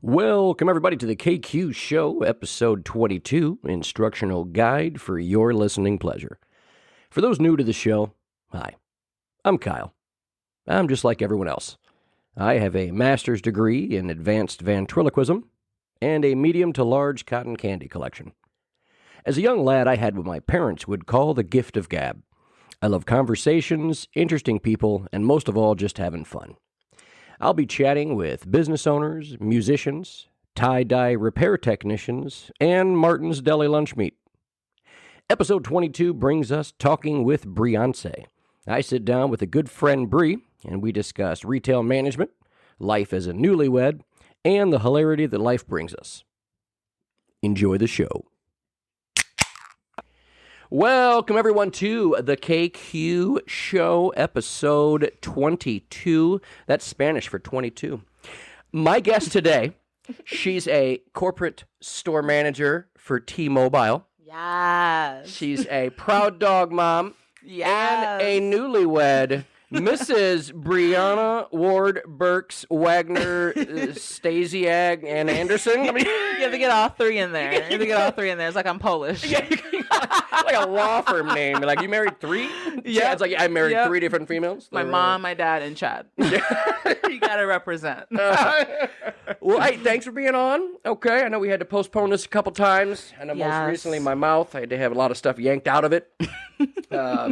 Welcome, everybody, to the KQ Show, episode 22, Instructional Guide for Your Listening Pleasure. For those new to the show, hi, I'm Kyle. I'm just like everyone else. I have a master's degree in advanced ventriloquism and a medium to large cotton candy collection. As a young lad, I had what my parents would call the gift of gab. I love conversations, interesting people, and most of all, just having fun. I'll be chatting with business owners, musicians, tie-dye repair technicians, and Martin's Deli lunch meat. Episode 22 brings us Talking with BreYonce I. I sit down with a good friend, Bree, and we discuss retail management, life as a newlywed, and the hilarity that life brings us. Enjoy the show. Welcome, everyone, to the KQ Show, episode 22. That's Spanish for 22. My guest today, she's a corporate store manager for T-Mobile. Yes. She's a proud dog mom. Yes. And a newlywed, Mrs. Brianna Ward Burks Wagner Stasiak and Anderson. I mean, you have to get all three in there. You have to get all three in there. It's like I'm Polish. Yeah, like a law firm name. Like, you married three? Yeah, it's like I married three different females. My mom, my dad, and Chad. You gotta represent. Well, hey, thanks for being on. Okay, I know we had to postpone this a couple times. I know most recently my mouth, I had to have a lot of stuff yanked out of it.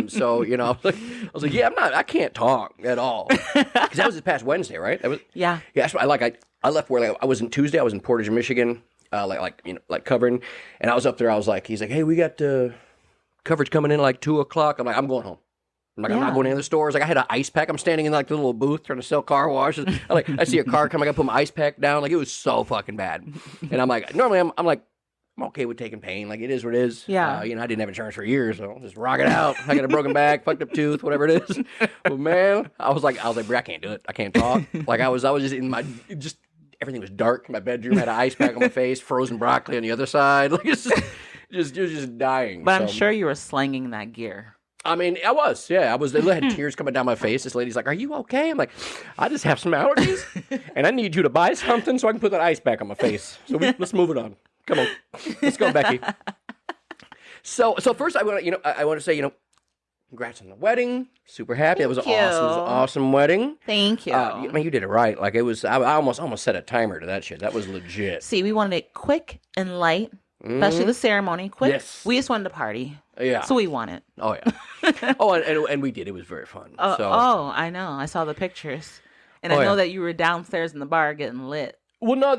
So, you know, I was like, I can't talk at all. Because that was this past Wednesday, right? Yeah. Yeah, that's what I left where I was in Tuesday. I was in Portage, Michigan, covering. And I was up there. He's like, hey, we got coverage coming in at like 2 o'clock. I'm like, I'm going home. I'm not going to any other stores. Like, I had an ice pack. I'm standing in like the little booth trying to sell car washes. I see a car coming. I put my ice pack down. Like, it was so fucking bad. And I'm like, normally I'm like, I'm okay with taking pain. Like, it is what it is. Yeah. I didn't have insurance for years, so I'll just rock it out. I got a broken back, fucked up tooth, whatever it is. But man, I was like, Bro, I can't do it. I can't talk. Like, I was just in my, everything was dark. My bedroom had an ice pack on my face, frozen broccoli on the other side. Like, it's just dying. But I'm sure you were slanging that gear. I mean, I was, yeah. I had tears coming down my face. This lady's like, are you okay? I'm like, I just have some allergies, and I need you to buy something so I can put that ice pack on my face. So let's move it on. Come on. Let's go, Becky. So first I want to say, congrats on the wedding. Super happy. It was an awesome wedding. Thank you. I mean, you did it right. Like, it was, I almost set a timer to that shit. That was legit. See, we wanted it quick and light, especially the ceremony. Quick. Yes. We just wanted to party. Yeah. So we want it. Oh, yeah. And we did. It was very fun. I know. I saw the pictures. And I know that you were downstairs in the bar getting lit. Well, no,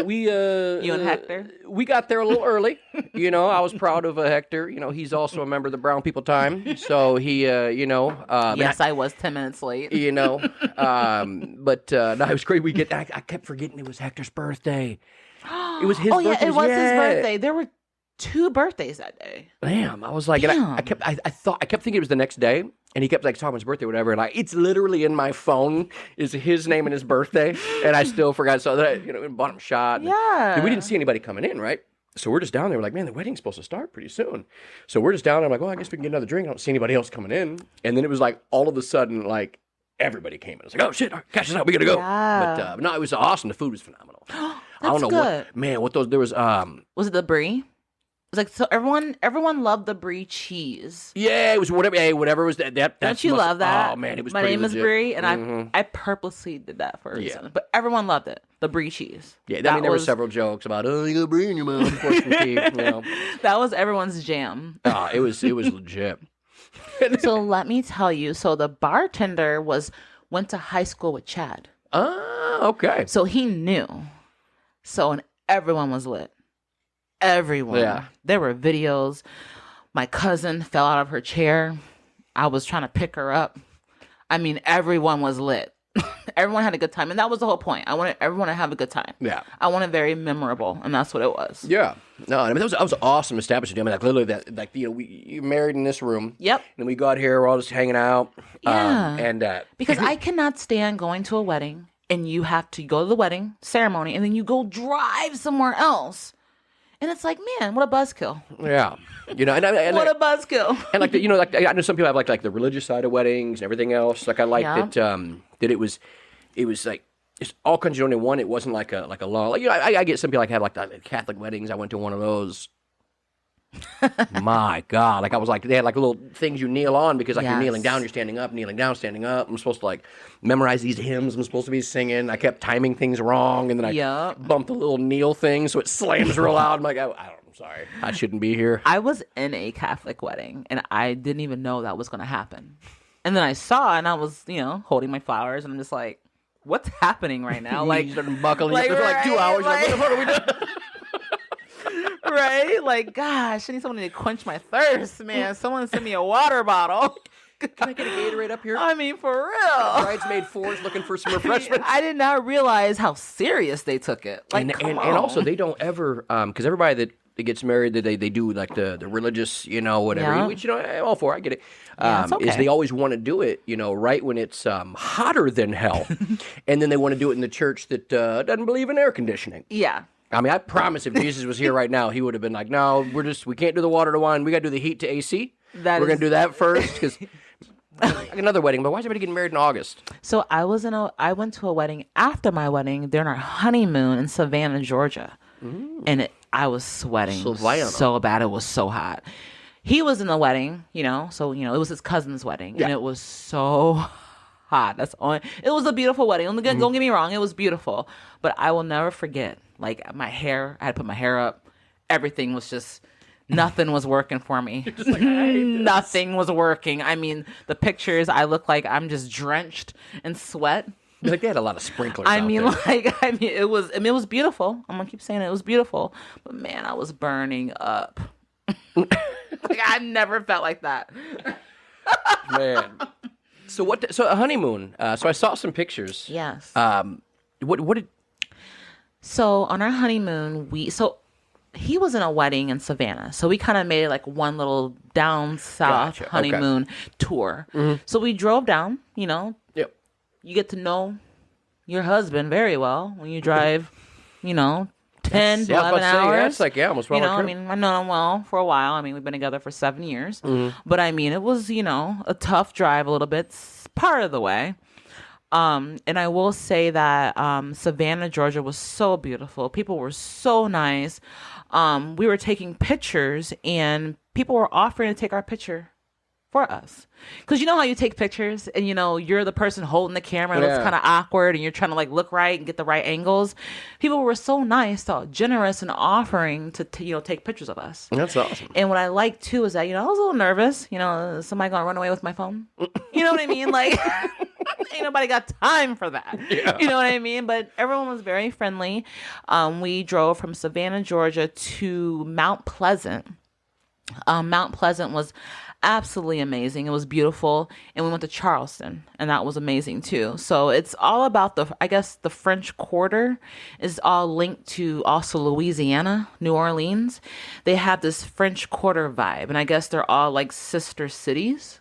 we, you and Hector? We got there a little early. I was proud of Hector. He's also a member of the Brown People Time. So he, yes, I was 10 minutes late. But no, it was great. I kept forgetting it was Hector's birthday. It was his birthday. Oh, yeah, it was his birthday. There were 2 birthdays that day. Damn, I was like, and I kept thinking it was the next day. And he kept talking about his birthday or whatever, and it's literally in my phone is his name and his birthday, and I still forgot. So that we bought him a shot. Yeah. We didn't see anybody coming in, right? So we're just down there. We're like, man, the wedding's supposed to start pretty soon. So we're just down there. I'm like, well, I guess we can get another drink. I don't see anybody else coming in. And then it was like all of a sudden, like everybody came in. I was like, oh shit, catch us out, we gotta go. Yeah. But no, it was awesome. The food was phenomenal. That's I don't know good. what those there was. Was it the brie? It was like, so everyone loved the brie cheese. Yeah, it was whatever. Hey, whatever was that. Don't you love that? Oh man, it was. My name is Brie, and I purposely did that for a reason. But everyone loved it. The brie cheese. Yeah, there were several jokes about you got brie in your mouth. That was everyone's jam. It was legit. So let me tell you. So the bartender went to high school with Chad. Oh, okay. So he knew. And everyone was lit. Everyone. Yeah. There were videos. My cousin fell out of her chair. I was trying to pick her up. I mean, everyone was lit. Everyone had a good time. And that was the whole point. I wanted everyone to have a good time. Yeah. I wanted it very memorable. And that's what it was. Yeah. No, I mean, that was awesome establishment. I mean, like, literally you married in this room. Yep. And we got here, we're all just hanging out. Yeah. Because I cannot stand going to a wedding and you have to go to the wedding ceremony and then you go drive somewhere else. And it's like, man, what a buzzkill. Yeah. And what a buzzkill. And I know some people have like the religious side of weddings and everything else. Like, I like that it was like it's all conjoined in one. It wasn't like a long. Like, I get some people like have like Catholic weddings. I went to one of those. My God, like I was like they had like little things you kneel on because like you're kneeling down, you're standing up, kneeling down, standing up. I'm supposed to like memorize these hymns. I'm supposed to be singing. I kept timing things wrong, and then I bumped the little kneel thing so it slams real loud. I'm like, I'm sorry, I shouldn't be here. I was in a Catholic wedding, and I didn't even know that was going to happen. And then I saw, and I was, holding my flowers, and I'm just like, what's happening right now? Like, you started buckling like, for like 2 hours. Like, what are we doing? Right? Like, gosh, I need someone to quench my thirst, man. Someone send me a water bottle. Can I get a Gatorade up here? I mean, for real. Bridesmaid 4's looking for some refreshments. I did not realize how serious they took it. Like, and also, they don't ever, because everybody that gets married, they do like the religious, whatever, which, I'm all for, I get it. It's okay. Is they always want to do it, right when it's hotter than hell. And then they want to do it in the church that doesn't believe in air conditioning. Yeah. I mean, I promise if Jesus was here right now, he would have been like, no, we can't do the water to wine. We got to do the heat to AC. We're going to do that first because like another wedding. But why is everybody getting married in August? So I went to a wedding after my wedding during our honeymoon in Savannah, Georgia. And I was sweating so bad. It was so hot. He was in the wedding, so, it was his cousin's wedding. And it was so hot. It was a beautiful wedding. Don't get me wrong. It was beautiful. But I will never forget. Like, my hair, I had to put my hair up. Everything was just, nothing was working for me. Like, nothing was working. I mean, the pictures, I look like I'm just drenched in sweat. Like, they had a lot of sprinklers out there. It was beautiful. I'm going to keep saying it. It was beautiful. But, man, I was burning up. Like, I've never felt like that. Man. So a honeymoon. So I saw some pictures. Yes. What did... So on our honeymoon, he was in a wedding in Savannah. So we kind of made it like one little down south honeymoon tour. Mm-hmm. So we drove down, Yep. You get to know your husband very well when you drive, 10, 11 hours. That's almost well. I mean, I know him well for a while. I mean, we've been together for 7 years. Mm-hmm. But I mean, it was, a tough drive a little bit, part of the way. And I will say that Savannah, Georgia was so beautiful. People were so nice. We were taking pictures and people were offering to take our picture for us. Because you know how you take pictures and, you're the person holding the camera and it's kind of awkward and you're trying to like look right and get the right angles. People were so nice, so generous and offering to take pictures of us. That's awesome. And what I liked too is that, I was a little nervous. Is somebody going to run away with my phone? You know what I mean? Like... Ain't nobody got time for that. Yeah. You know what I mean? But everyone was very friendly. We drove from Savannah, Georgia to Mount Pleasant. Mount Pleasant was absolutely amazing. It was beautiful. And we went to Charleston, and that was amazing too. So it's all about the French Quarter is all linked to also Louisiana, New Orleans. They have this French Quarter vibe, and I guess they're all like sister cities.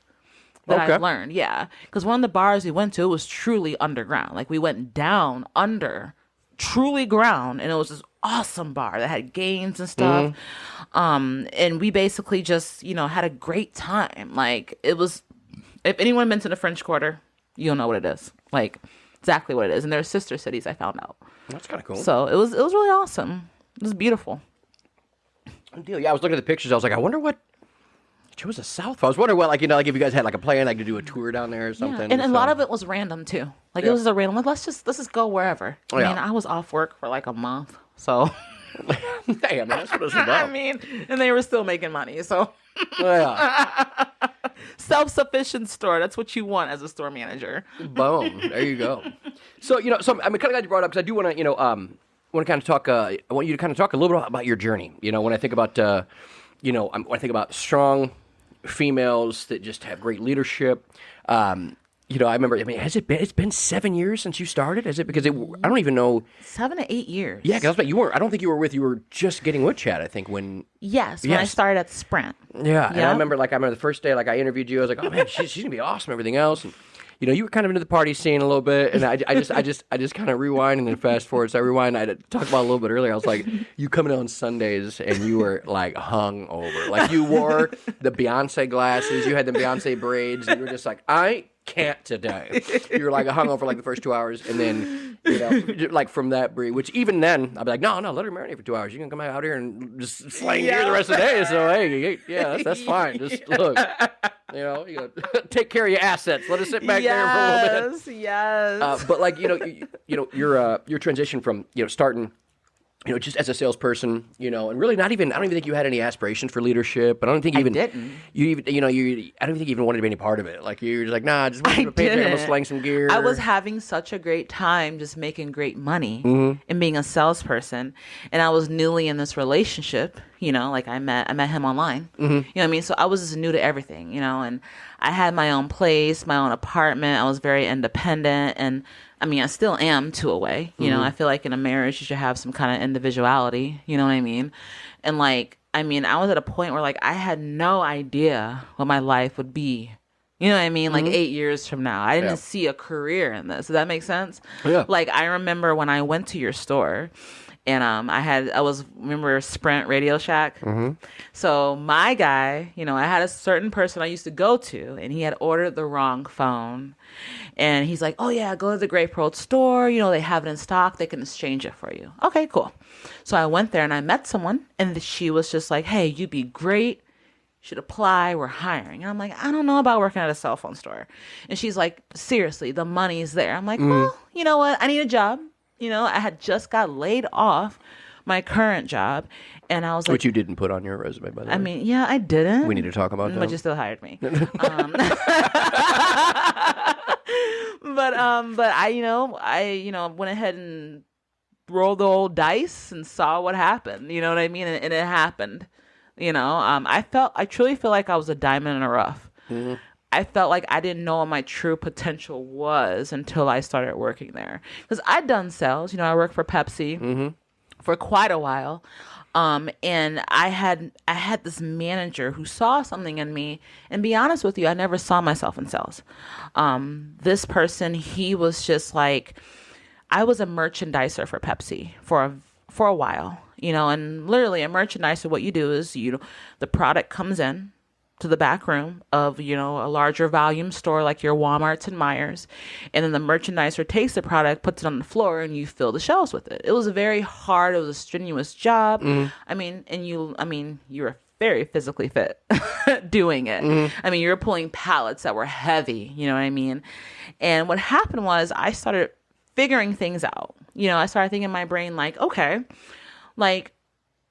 I've learned, because one of the bars we went to was truly underground. Like we went down under truly ground, and it was this awesome bar that had games and stuff. Mm-hmm. And we basically just had a great time. Like it was, if anyone been to the French Quarter, you'll know what it is. Like exactly what it is. And they're sister cities. I found out. That's kind of cool. So it was really awesome. It was beautiful. Good deal. Yeah, I was looking at the pictures. I was like, I wonder what. It was a South. I was wondering what, if you guys had like a plan, like to do a tour down there or something. And a lot of it was random too. Like it was a random. Like, let's just go wherever. I mean, I was off work for like a month, so. Damn, that's what it's about. I mean, and they were still making money, so. Yeah. Self-sufficient store. That's what you want as a store manager. Boom. There you go. So I'm kind of glad you brought it up because I do want to want to kind of talk. I want you to kind of talk a little bit about your journey. When I think about when I think about strong females that just have great leadership. I remember, it's been 7 years since you started? Is it? Because I don't even know. 7 to 8 years. Yeah, because I don't think you were just getting with Chad, I think, when. Yes, when I started at Sprint. Yeah, and I remember the first day, I interviewed you, I was like, oh man, she's going to be awesome, everything else. And, you were kind of into the party scene a little bit, and I just kind of rewind and then fast forward. So I rewind. I talked about it a little bit earlier. I was like, you coming on Sundays, and you were like hung over, like you wore the BreYonce glasses, you had the BreYonce braids, and you were just like, I can't today. You're like hungover for like the first 2 hours, and then like from that Bree, which even then I'd be like, no, let her marinate for 2 hours. You can come out here and just slang here the rest of the day. So hey, yeah, that's fine. Just look, you take care of your assets. Let us sit back there for a little bit. Yes. But like your transition from starting. Just as a salesperson, and really not even, I don't even think you had any aspirations for leadership. But I don't think even, didn't. You even, I don't think you even wanted to be any part of it. Like you're just like, nah, just wait for a paycheck, I'm gonna slang some gear. I was having such a great time just making great money and being a salesperson. And I was newly in this relationship, like I met him online. You know what I mean? So I was just new to everything, and I had my own place, my own apartment. I was very independent, and I mean, I still am to a way. I feel like in a marriage, you should have some kind of individuality. You know what I mean? And like, I was at a point where like I had no idea what my life would be. You know what I mean? Like 8 years from now, I didn't see a career in this. Does that make sense? Yeah. Like I remember when I went to your store. And remember Sprint Radio Shack? So my guy, I had a certain person I used to go to, and he had ordered the wrong phone. And he's like, oh yeah, go to the Great Pearl store. They have it in stock. They can exchange it for you. Okay, cool. So I went there and I met someone, and she was just like, hey, you'd be great. You should apply. We're hiring. And I'm like, I don't know about working at a cell phone store. And she's like, seriously, the money's there. I'm like, well, you know what? I need a job. I had just got laid off my current job, and I was like... Which you didn't put on your resume, by the way. I mean, yeah, I didn't. We need to talk about that. But you still hired me. But I went ahead and rolled the old dice and saw what happened. You know what I mean? And it happened. I truly feel like I was a diamond in the rough. I felt like I didn't know what my true potential was until I started working there. Because I'd done sales. I worked for Pepsi for quite a while. And I had this manager who saw something in me. And be honest with you, I never saw myself in sales. This person, he was just like, I was a merchandiser for Pepsi for a while. And literally a merchandiser, what you do is, the product comes in to the back room of, a larger volume store like your Walmarts and Myers. And then the merchandiser takes the product, puts it on the floor, and you fill the shelves with it. It was very hard. It was a strenuous job. You were very physically fit doing it. You were pulling pallets that were heavy. You know what I mean? And what happened was I started figuring things out. I started thinking in my brain like, okay, like,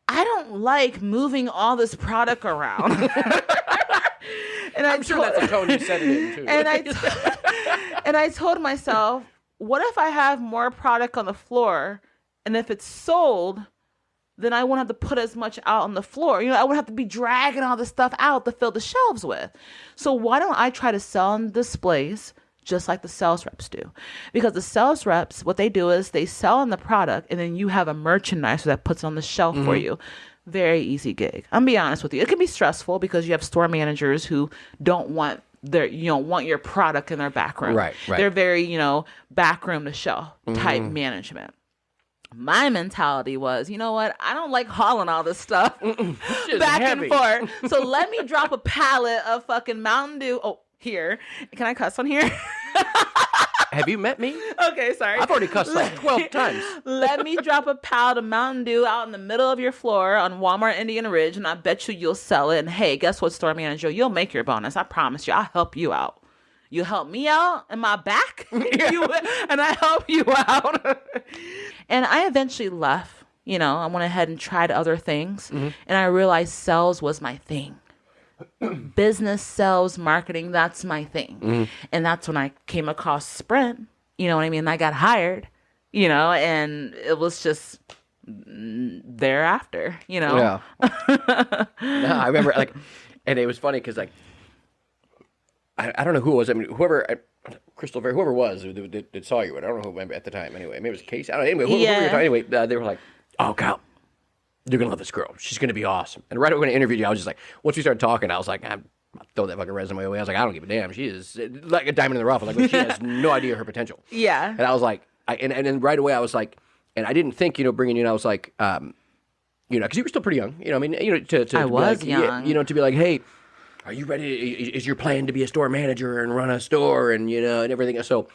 I don't like moving all this product around. And I'm sure that's the tone you said it in, too. And I told myself, what if I have more product on the floor, and if it's sold, then I won't have to put as much out on the floor. I wouldn't have to be dragging all this stuff out to fill the shelves with. So why don't I try to sell on displays just like the sales reps do? Because the sales reps, what they do is they sell on the product, and then you have a merchandiser that puts it on the shelf for you. Very easy gig. I'm be honest with you. It can be stressful because you have store managers who don't want want your product in their back room. Right. They're very, back room to shelf type management. My mentality was, you know what? I don't like hauling all this stuff back heavy. and forth. So let me drop a pallet of fucking Mountain Dew. Oh, here. Can I cuss on here? Have you met me? Okay, sorry. I've already cussed like 12 times. Let me drop a pallet of Mountain Dew out in the middle of your floor on Walmart Indian Ridge, and I bet you'll sell it. And hey, guess what, store manager? You'll make your bonus. I promise you. I'll help you out. You help me out in my back, and I help you out. And I eventually left. I went ahead and tried other things, and I realized sales was my thing. Business, sales, marketing, that's my thing. And that's when I came across Sprint, you know what I mean? I got hired, and it was just thereafter, Yeah. No, I remember, like, and it was funny because, like, I don't know who it was. I mean, Crystal, whoever it was that saw you, I don't know who at the time. Anyway, maybe it was Casey. I don't know. Anyway, whoever you were talking, anyway, they were like, "Oh, Kyle, you're gonna love this girl. She's gonna be awesome." And right when I interviewed you, I was just like, once we started talking, I was like, I'm throw that fucking resume away. I was like, I don't give a damn. She is like a diamond in the rough. I was like, she has no idea her potential. Yeah. And I was like, and then right away I was like, and I didn't think, bringing you in, I was like, because you were still pretty young. I mean, to I was like, young. To be like, hey, are you ready? Is your plan to be a store manager and run a store and, and everything? So,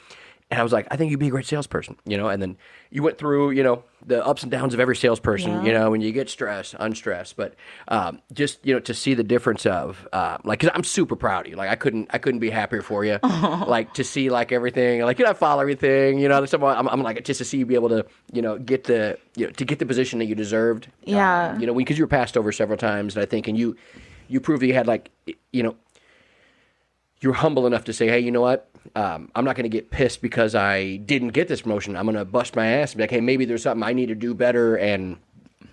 and I was like, I think you'd be a great salesperson, and then you went through, the ups and downs of every salesperson, when you get stressed, unstressed, but just, to see the difference of, cause I'm super proud of you. Like I couldn't be happier for you. Like to see like everything, like, I follow everything, I'm like, just to see you be able to, get the, to get the position that you deserved. Yeah. Because you were passed over several times, and I think, and you proved that you had like, you're humble enough to say, hey, you know what? I'm not going to get pissed because I didn't get this promotion. I'm going to bust my ass and be like, hey, maybe there's something I need to do better. And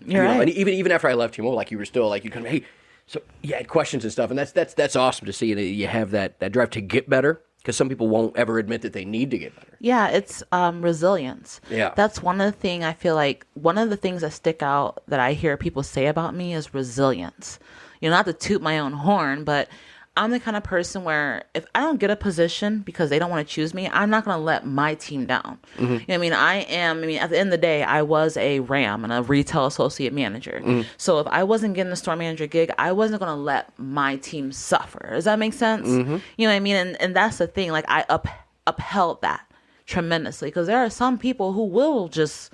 you're right. And even after I left T-Mobile, like you were still like, you come, hey, so you had questions and stuff, and that's awesome to see that you have that drive to get better. Because some people won't ever admit that they need to get better. Yeah, it's resilience. Yeah, that's one of the things I feel like one of the things that stick out that I hear people say about me is resilience. Not to toot my own horn, but I'm the kind of person where if I don't get a position because they don't want to choose me, I'm not going to let my team down. Mm-hmm. You know what I mean? At the end of the day, I was a RAM and a retail associate manager. Mm-hmm. So if I wasn't getting the store manager gig, I wasn't going to let my team suffer. Does that make sense? Mm-hmm. You know what I mean? And that's the thing. Like I upheld that tremendously because there are some people who will just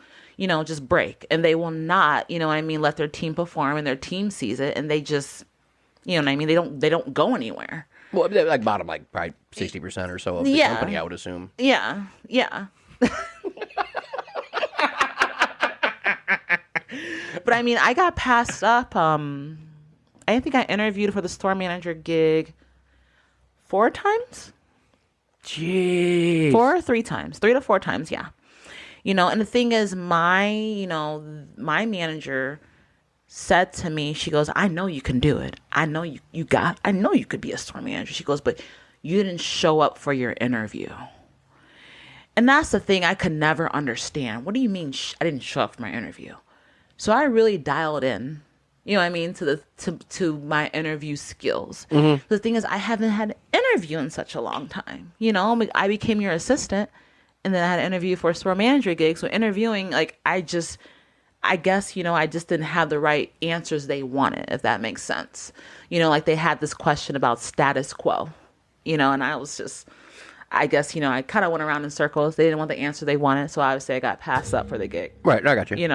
break and they will not, let their team perform and their team sees it and they just, they don't go anywhere. Well, like bottom, like probably 60% or so of the company, I would assume. Yeah. But I got passed up. I think I interviewed for the store manager gig 4 times. Jeez. 4 or 3 times, 3 to 4 times. Yeah. And the thing is, my manager said to me, she goes, I know you can do it. I know I know you could be a store manager. She goes, but you didn't show up for your interview. And that's the thing I could never understand. What do you mean I didn't show up for my interview? So I really dialed in, to my interview skills. Mm-hmm. The thing is, I haven't had an interview in such a long time. I became your assistant and then I had an interview for a store manager gig. So interviewing, I guess, I just didn't have the right answers they wanted, if that makes sense. They had this question about status quo, and I was just, I guess, I kind of went around in circles. They didn't want the answer they wanted. So obviously I got passed up for the gig. Right. I got you.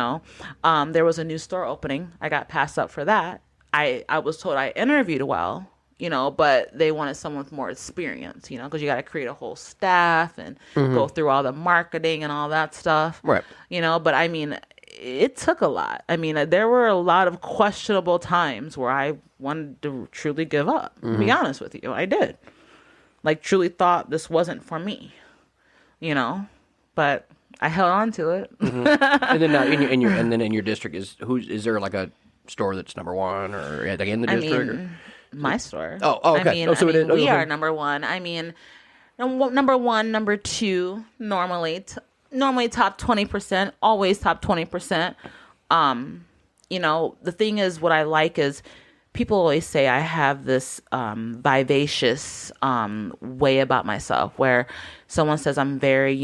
There was a new store opening. I got passed up for that. I was told I interviewed well, but they wanted someone with more experience, because you got to create a whole staff and go through all the marketing and all that stuff. Right. But it took a lot. There were a lot of questionable times where I wanted to truly give up. To be honest with you, I did. Truly thought this wasn't for me, but I held on to it. And then in your district is there like a store that's number one or in the district? My store. Oh, okay. We are number one. Number one, number two, normally top 20%, always top 20%. The thing is, what I like is people always say I have this vivacious way about myself where someone says I'm very,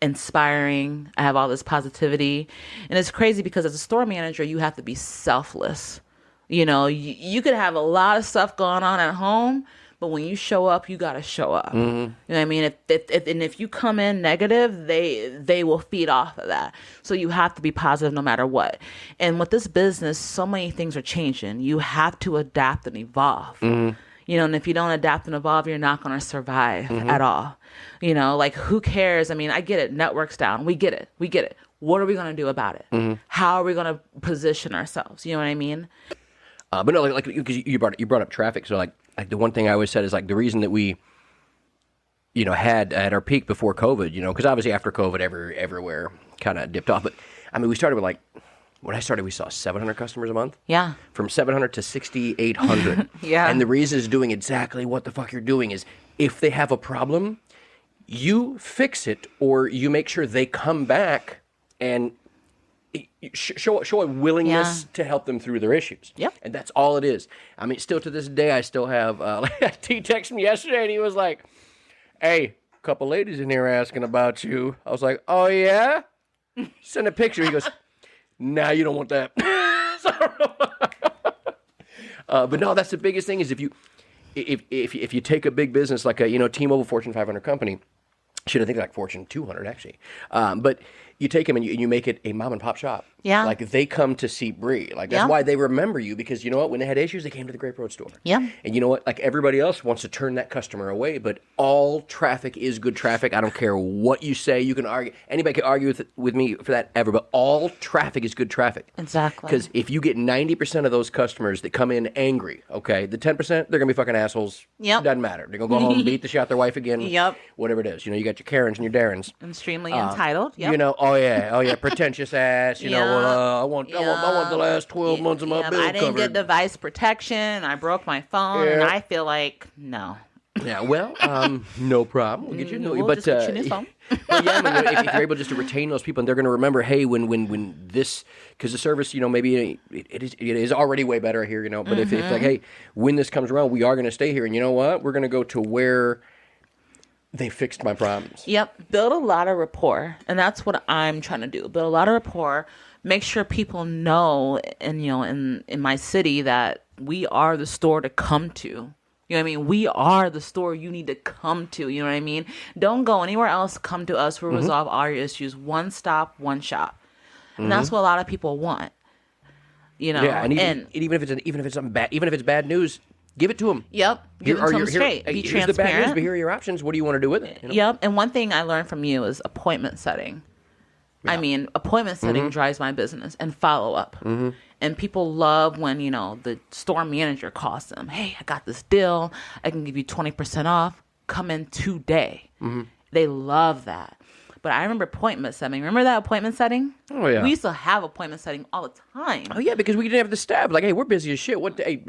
inspiring. I have all this positivity. And it's crazy because as a store manager, you have to be selfless. You could have a lot of stuff going on at home, but when you show up, you got to show up. Mm-hmm. You know what I mean? If you come in negative, they will feed off of that. So you have to be positive no matter what. And with this business, so many things are changing. You have to adapt and evolve. Mm-hmm. And if you don't adapt and evolve, you're not going to survive at all. Who cares? I get it. Network's down. We get it. What are we going to do about it? Mm-hmm. How are we going to position ourselves? You know what I mean? But no, because you brought up traffic. So like the one thing I always said is the reason that we, had at our peak before COVID, because obviously after COVID, everywhere kind of dipped off. But we started with when I started, we saw 700 customers a month. Yeah. From 700 to 6,800. Yeah. And the reason is doing exactly what the fuck you're doing is if they have a problem, you fix it or you make sure they come back and show a willingness to help them through their issues. Yep. And that's all it is. Still to this day, I still have, T texted me yesterday and he was like, hey, a couple ladies in here asking about you. I was like, oh yeah? Send a picture. He goes, nah, you don't want that. But no, that's the biggest thing is if you take a big business like a T-Mobile Fortune 500 company, should I think like Fortune 200 actually, but you take them and you make it a mom and pop shop. Yeah. Like they come to see Bree. Like that's why they remember you, because you know what? When they had issues, they came to the Grape Road store. Yeah. And you know what? Like everybody else wants to turn that customer away, but all traffic is good traffic. I don't care what you say. You can argue. Anybody can argue with me for that ever, but all traffic is good traffic. Exactly. Because if you get 90% of those customers that come in angry, okay, the 10%, they're going to be fucking assholes. Yep. Doesn't matter. They're going to go home, beat the shit out their wife again. Yep. Whatever it is. You got your Karens and your Darrens. Extremely entitled. Yep. Oh yeah, pretentious ass. I want the last 12 months of my bill I didn't covered. get device protection. I broke my phone, and I feel like no. Yeah, well, no problem. We'll get you a new. We'll just get you a new phone. But yeah, I mean, if you're able just to retain those people, and they're going to remember, hey, when this, because the service, maybe it is already way better here, But if like, hey, when this comes around, we are going to stay here, and you know what? We're going to go to where they fixed my problems. Yep. Build a lot of rapport. And that's what I'm trying to do. Build a lot of rapport. Make sure people know, and in my city, that we are the store to come to. You know what I mean? We are the store you need to come to. You know what I mean? Don't go anywhere else. Come to us. We'll resolve all your issues. One stop, one shop. And that's what a lot of people want. Yeah, and even if it's something bad, even if it's bad news, give it to them. Yep. Give it to them straight. Be here's transparent. the bad news, but here are your options. What do you want to do with it? Yep. And one thing I learned from you is appointment setting. Yeah. I mean, appointment setting drives my business, and follow up. And people love when, the store manager calls them, hey, I got this deal. I can give you 20% off. Come in today. They love that. But I remember appointment setting. Remember that appointment setting? Oh, yeah. We used to have appointment setting all the time. Oh, yeah, because we didn't have the staff. Like, hey, we're busy as shit. What day?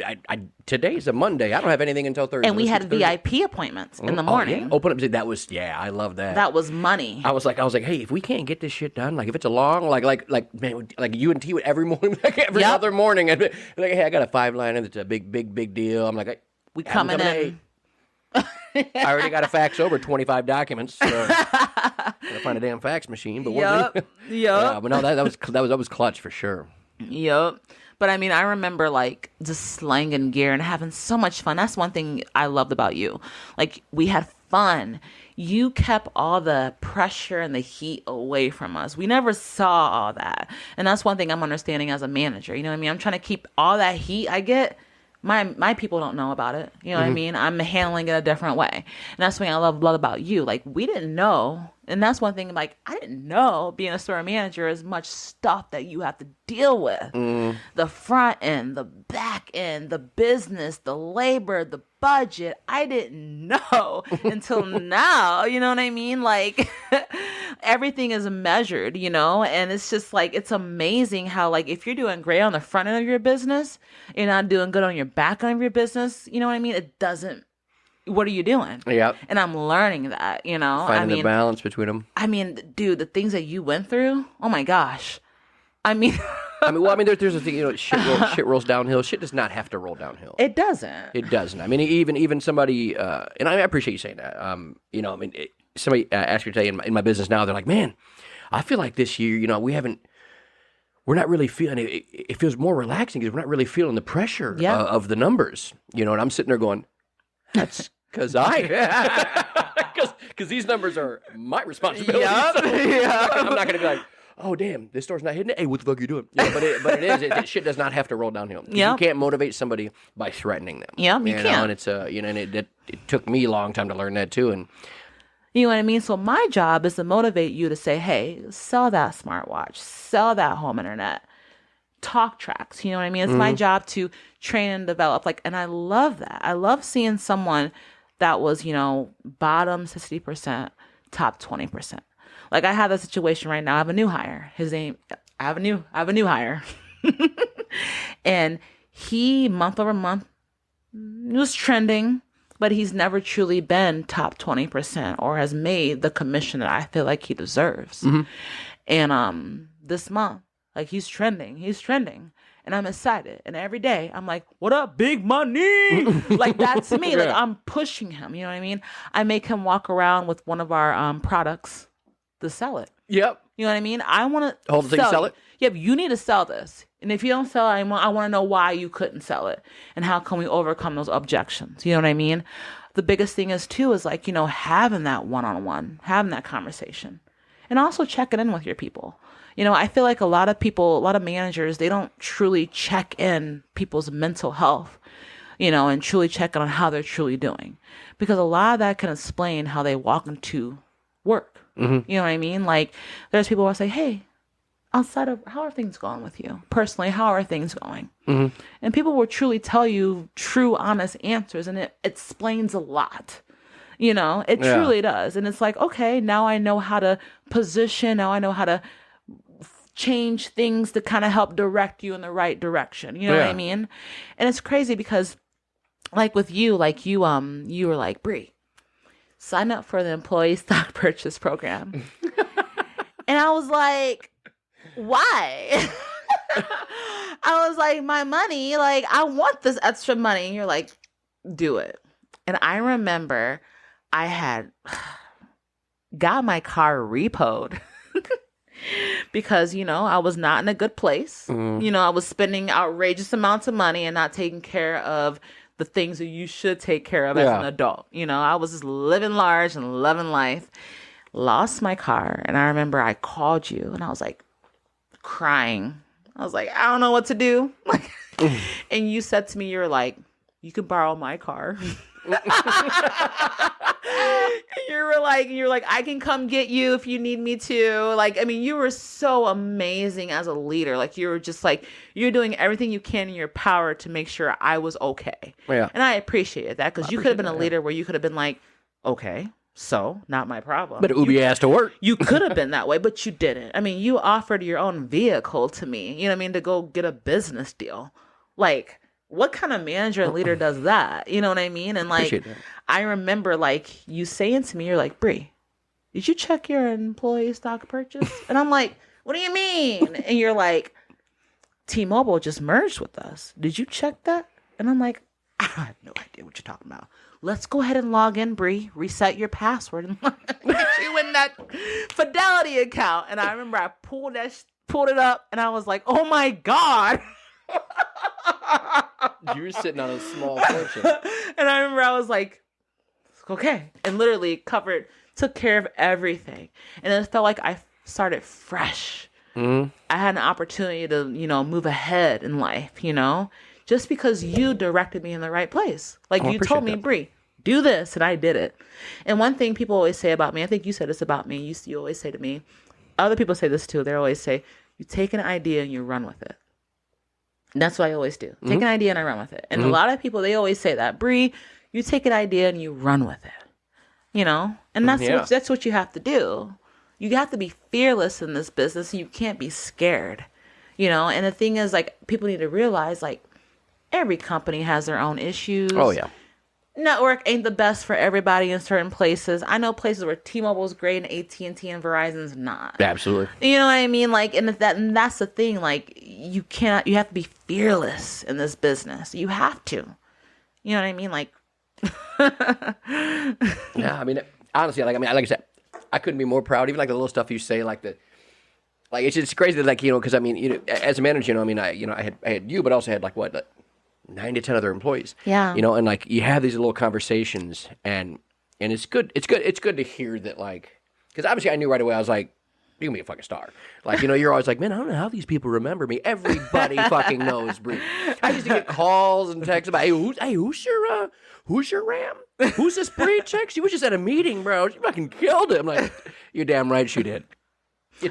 Today's a Monday. I don't have anything until Thursday. And we had VIP appointments in the morning. Yeah. Open up. That was, I love that. That was money. I was like, hey, if we can't get this shit done, like if it's a long, man, like you and T would every morning, like every other morning, I'd be like, hey, I got a 5-liner that's a big deal. I'm like, we coming in. I already got a fax over 25 documents. So gotta find a damn fax machine. But yeah, but no, that was clutch for sure. Yep. But I mean, I remember like just slanging gear and having so much fun. That's one thing I loved about you. Like we had fun. You kept all the pressure and the heat away from us. We never saw all that. And that's one thing I'm understanding as a manager. You know what I mean? I'm trying to keep all that heat I get. My people don't know about it. You know what I mean? I'm handling it a different way. And that's what I love about you. Like, we didn't know. And that's one thing, like, I didn't know being a store manager as much stuff that you have to deal with. The front end, the back end, the business, the labor, the budget. I didn't know until now. You know what I mean? Like, everything is measured, and it's just like, it's amazing how, like, if you're doing great on the front end of your business, you're not doing good on your back end of your business. You know what I mean? It doesn't. What are you doing? Yep. And I'm learning that, Finding the balance between them. I mean, dude, the things that you went through, oh my gosh. I mean, there's a thing, shit rolls downhill. Shit does not have to roll downhill. It doesn't. It doesn't. I mean, even somebody, and I appreciate you saying that. Somebody asked me today in my business now, they're like, man, I feel like this year, we're not really feeling it. It feels more relaxing because we're not really feeling the pressure of the numbers, and I'm sitting there going, that's because because these numbers are my responsibility. Yep. So I'm not going to be like, oh damn, this store's not hitting it. Hey, what the fuck are you doing? But it is. It shit does not have to roll downhill. You can't motivate somebody by threatening them. Yeah, you can't. And it's and it took me a long time to learn that too. And you know what I mean? So my job is to motivate you to say, hey, sell that smartwatch, sell that home internet, talk tracks. You know what I mean? It's my job to train and develop. And I love that. I love seeing someone that was, bottom 60%, top 20%. Like I have a situation right now. I have a new hire. I have a new hire. And he, month over month, was trending, but he's never truly been top 20% or has made the commission that I feel like he deserves. And this month, like he's trending. And I'm excited. And every day I'm like, what up, big money? Like that's me. Like I'm pushing him. You know what I mean? I make him walk around with one of our products to sell it. Yep. You know what I mean? I want to Hold the thing, sell it. Yep, you need to sell this. And if you don't sell it, I want to know why you couldn't sell it and how can we overcome those objections. You know what I mean? The biggest thing is too is like, having that one-on-one, having that conversation, and also checking in with your people. I feel like a lot of managers, they don't truly check in people's mental health, and truly check in on how they're truly doing, because a lot of that can explain how they walk into work. Mm-hmm. You know what I mean? Like there's people who will say, hey, outside of, how are things going with you? Personally, how are things going? Mm-hmm. And people will truly tell you true, honest answers, and it explains a lot. It truly does. And it's like, okay, now I know how to position. Now I know how to change things to kind of help direct you in the right direction. You know what I mean? And it's crazy because like with you, you were like, Bree, sign up for the employee stock purchase program. And I was like, why? I was like, my money, like, I want this extra money. And you're like, do it. And I remember I had got my car repoed because, I was not in a good place. Mm. I was spending outrageous amounts of money and not taking care of the things that you should take care of as an adult. I was just living large and loving life. Lost my car. And I remember I called you and I was like crying. I was like, I don't know what to do. And you said to me, you're like, you can borrow my car. You're like, I can come get you if you need me to. You were so amazing as a leader. You were just you're doing everything you can in your power to make sure I was okay. Yeah. And I appreciated that because you could have been a leader where you could have been like, okay, so not my problem. But Ubi asked to work. You could have been that way, but you didn't. You offered your own vehicle to me, to go get a business deal. What kind of manager and leader does that? You know what I mean? And I remember you saying to me, you're like, Bree, did you check your employee stock purchase? And I'm like, what do you mean? And you're like, T-Mobile just merged with us. Did you check that? And I'm like, I have no idea what you're talking about. Let's go ahead and log in, Bree. Reset your password and get you in that Fidelity account. And I remember I pulled it up, and I was like, "Oh my God!" You were sitting on a small portion. And I remember I was like, "Okay," and literally took care of everything, and it felt like I started fresh. Mm-hmm. I had an opportunity to, move ahead in life, just because you directed me in the right place. You told me, Bree, do this, and I did it. And one thing people always say about me, I think you said this about me, you always say to me, other people say this too, they always say, you take an idea and you run with it. And that's what I always do. Take an idea and I run with it. And a lot of people, they always say that, Bree, you take an idea and you run with it. And that's what you have to do. You have to be fearless in this business, and you can't be scared. And the thing is, people need to realize, every company has their own issues. Oh, yeah. Network ain't the best for everybody in certain places. I know places where T-Mobile's great and AT&T and Verizon's not. Absolutely. You know what I mean? And that's the thing. You have to be fearless in this business. You have to. You know what I mean? Yeah, honestly, like I said, I couldn't be more proud. Even the little stuff you say, it's just crazy that because as a manager, I had you, but also had 9 to 10 other employees. Yeah. And you have these little conversations, and it's good. It's good to hear that, because obviously I knew right away. I was like, you're gonna be a fucking star. You're always like, man, I don't know how these people remember me. Everybody fucking knows Bree. I used to get calls and texts about, who's your Ram? Who's this Bree chick? She was just at a meeting, bro. She fucking killed it. I'm like, you're damn right she did.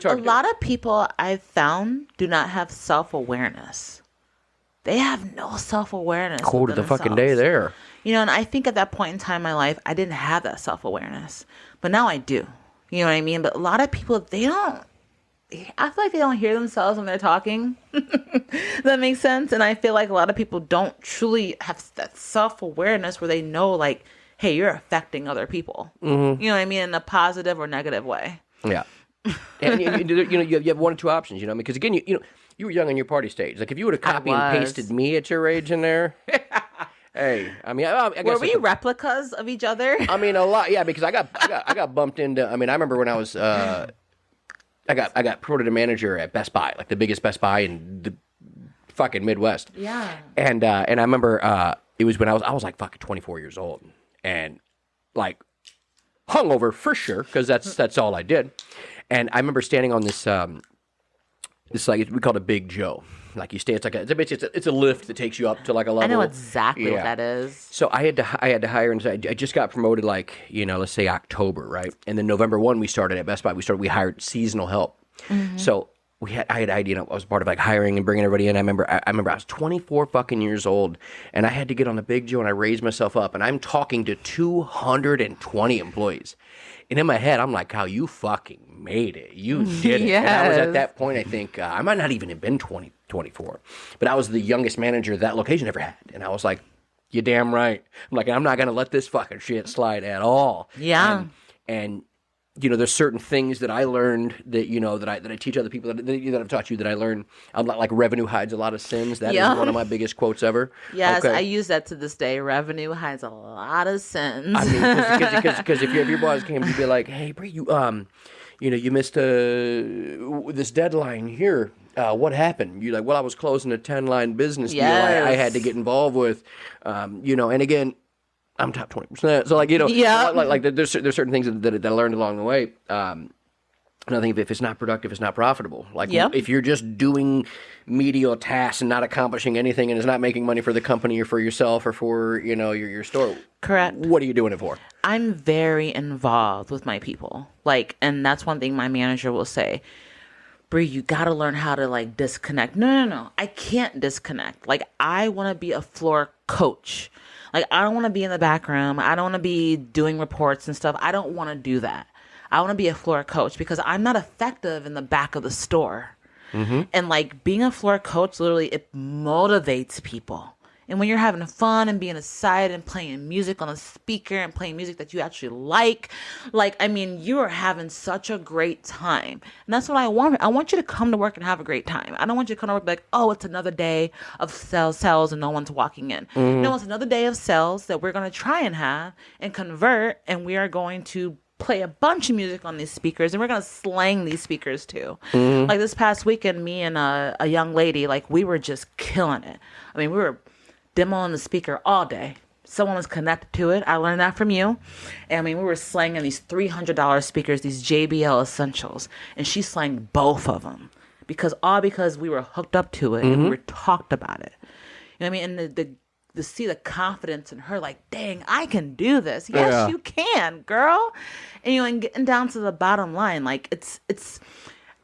A lot of people I've found do not have self-awareness. They have no self-awareness. Quote of the fucking day there. And I think at that point in time in my life, I didn't have that self-awareness. But now I do. You know what I mean? But a lot of people, I feel like they don't hear themselves when they're talking. Does that make sense? And I feel like a lot of people don't truly have that self-awareness where they know, hey, you're affecting other people. Mm-hmm. You know what I mean? In a positive or negative way. Yeah. And you have one or two options, because again, you were young in your party stage. If you would have copied and pasted me at your age in there, hey, I guess were we replicas of each other? A lot, yeah, because I got bumped into. I remember when I was I got promoted to manager at Best Buy, like the biggest Best Buy in the fucking Midwest. Yeah. And I remember it was when I was like fucking 24 years old, and like hungover for sure, because that's all I did. And I remember standing on this like we call it a Big Joe. Like you stay, it's a lift that takes you up to like a level. I know exactly what that is. So I had to hire, and I just got promoted like, let's say October, right? And then November 1 we started at Best Buy. We hired seasonal help. So I had idea. I was part of like hiring and bringing everybody in. I remember I was 24 fucking years old, and I had to get on the Big Joe, and I raised myself up, and I'm talking to 220 employees. And in my head, I'm like, Kyle, you fucking made it. You did it. Yes. And I was at that point, I think, I might not even have been 24. But I was the youngest manager that location ever had. And I was like, you're damn right. I'm like, I'm not going to let this fucking shit slide at all. Yeah. And there's certain things that I learned that, that I teach other people that I've taught you that I learned. I'm like revenue hides a lot of sins. That is one of my biggest quotes ever. Yes, okay. I use that to this day. Revenue hides a lot of sins. I mean, because if your boss came to be like, hey, Bree, you missed this deadline here. What happened? You're like, well, I was closing a 10-line business deal I had to get involved with, and again, I'm top 20%. So like, like there's certain things that I learned along the way. And I think if it's not productive, it's not profitable. Like if you're just doing menial tasks and not accomplishing anything, and it's not making money for the company or for yourself or for, your store. Correct. What are you doing it for? I'm very involved with my people. And that's one thing my manager will say. Bree, you got to learn how to like disconnect. No. I can't disconnect. Like I want to be a floor coach. Like I don't want to be in the back room. I don't want to be doing reports and stuff. I don't want to do that. I want to be a floor coach because I'm not effective in the back of the store. And like being a floor coach, literally it motivates people. And when you're having fun and being excited and playing music on a speaker and playing music that you actually like, you are having such a great time. And that's what I want. I want you to come to work and have a great time. I don't want you to come to work like, oh, it's another day of sales and no one's walking in. No, it's another day of sales that we're going to try and have and convert, and we are going to play a bunch of music on these speakers, and we're going to slang these speakers too. Like this past weekend, me and a young lady, like we were just killing it. I mean, we were demoing the speaker all day. Someone was connected to it. I learned that from you. And I mean, we were slanging these $300 speakers, these JBL Essentials, and she slanged both of them because we were hooked up to it and we were talked about it. You know what I mean? And to see the confidence in her, like, dang, I can do this. Yes, you can, girl. And and getting down to the bottom line, like it's.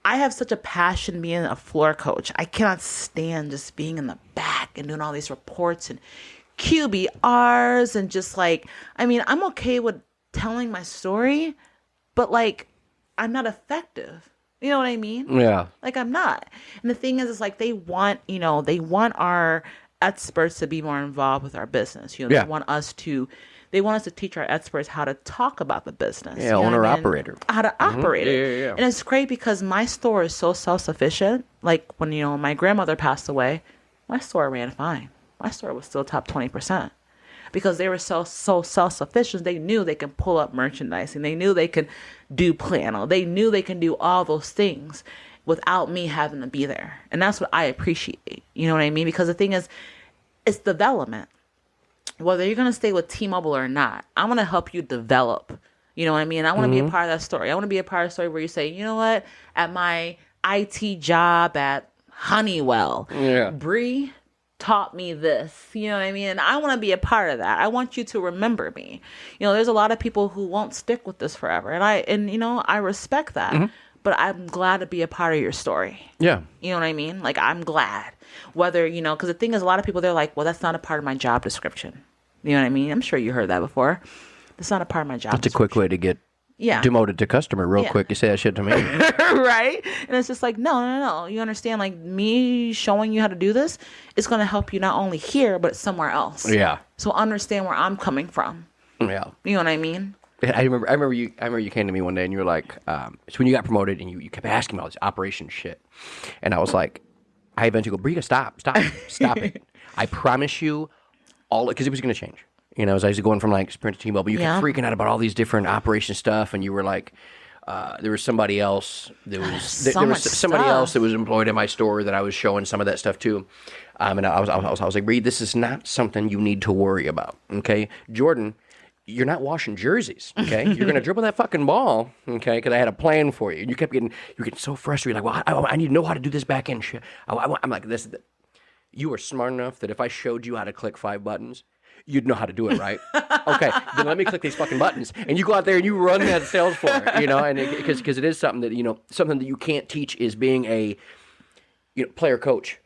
I have such a passion being a floor coach. I cannot stand just being in the back and doing all these reports and QBRs and just like, I'm okay with telling my story, but like, I'm not effective. You know what I mean? Yeah. Like I'm not. And the thing is, it's like they want our experts to be more involved with our business. They want us to teach our experts how to talk about the business. Yeah, owner-operator. How to operate it. Yeah. And it's great because my store is so self-sufficient. Like when, my grandmother passed away, my store ran fine. My store was still top 20%. Because they were so self-sufficient. They knew they can pull up merchandising. They knew they could do plano. They knew they can do all those things without me having to be there. And that's what I appreciate. You know what I mean? Because the thing is, it's development. Whether you're going to stay with T-Mobile or not, I want to help you develop. You know what I mean? I want to be a part of that story. I want to be a part of the story where you say, you know what? At my IT job at Honeywell, Bree taught me this. You know what I mean? And I want to be a part of that. I want you to remember me. There's a lot of people who won't stick with this forever. And I respect that. But I'm glad to be a part of your story. Yeah. You know what I mean? Like, I'm glad. Whether, because the thing is, a lot of people, they're like, well, that's not a part of my job description. You know what I mean? I'm sure you heard that before. That's not a part of my job description. That's a quick way to get demoted to customer real quick. You say that shit to me. Right? And it's just like, no. You understand? Like, me showing you how to do this is going to help you not only here, but somewhere else. Yeah. So understand where I'm coming from. Yeah. You know what I mean? I remember you came to me one day and you were like, it's when you got promoted and you kept asking me all this operation shit. And I was like, I eventually go, Brita, stop it. I promise you because it was going to change. As I was going from like Sprint to T-Mobile, you kept freaking out about all these different operation stuff. And you were like, There was somebody else. There was somebody stuff. else that was employed in my store that I was showing some of that stuff to. And I was like, Reed, this is not something you need to worry about. Okay, Jordan, you're not washing jerseys. Okay, you're gonna dribble that fucking ball. Okay, because I had a plan for you. You kept getting so frustrated. Like, well, I need to know how to do this back end shit. I'm like, this. You were smart enough that if I showed you how to click 5 buttons, you'd know how to do it, right? Okay, then let me click these fucking buttons, and you go out there and you run that sales floor, and because it is something that something that you can't teach is being a player coach.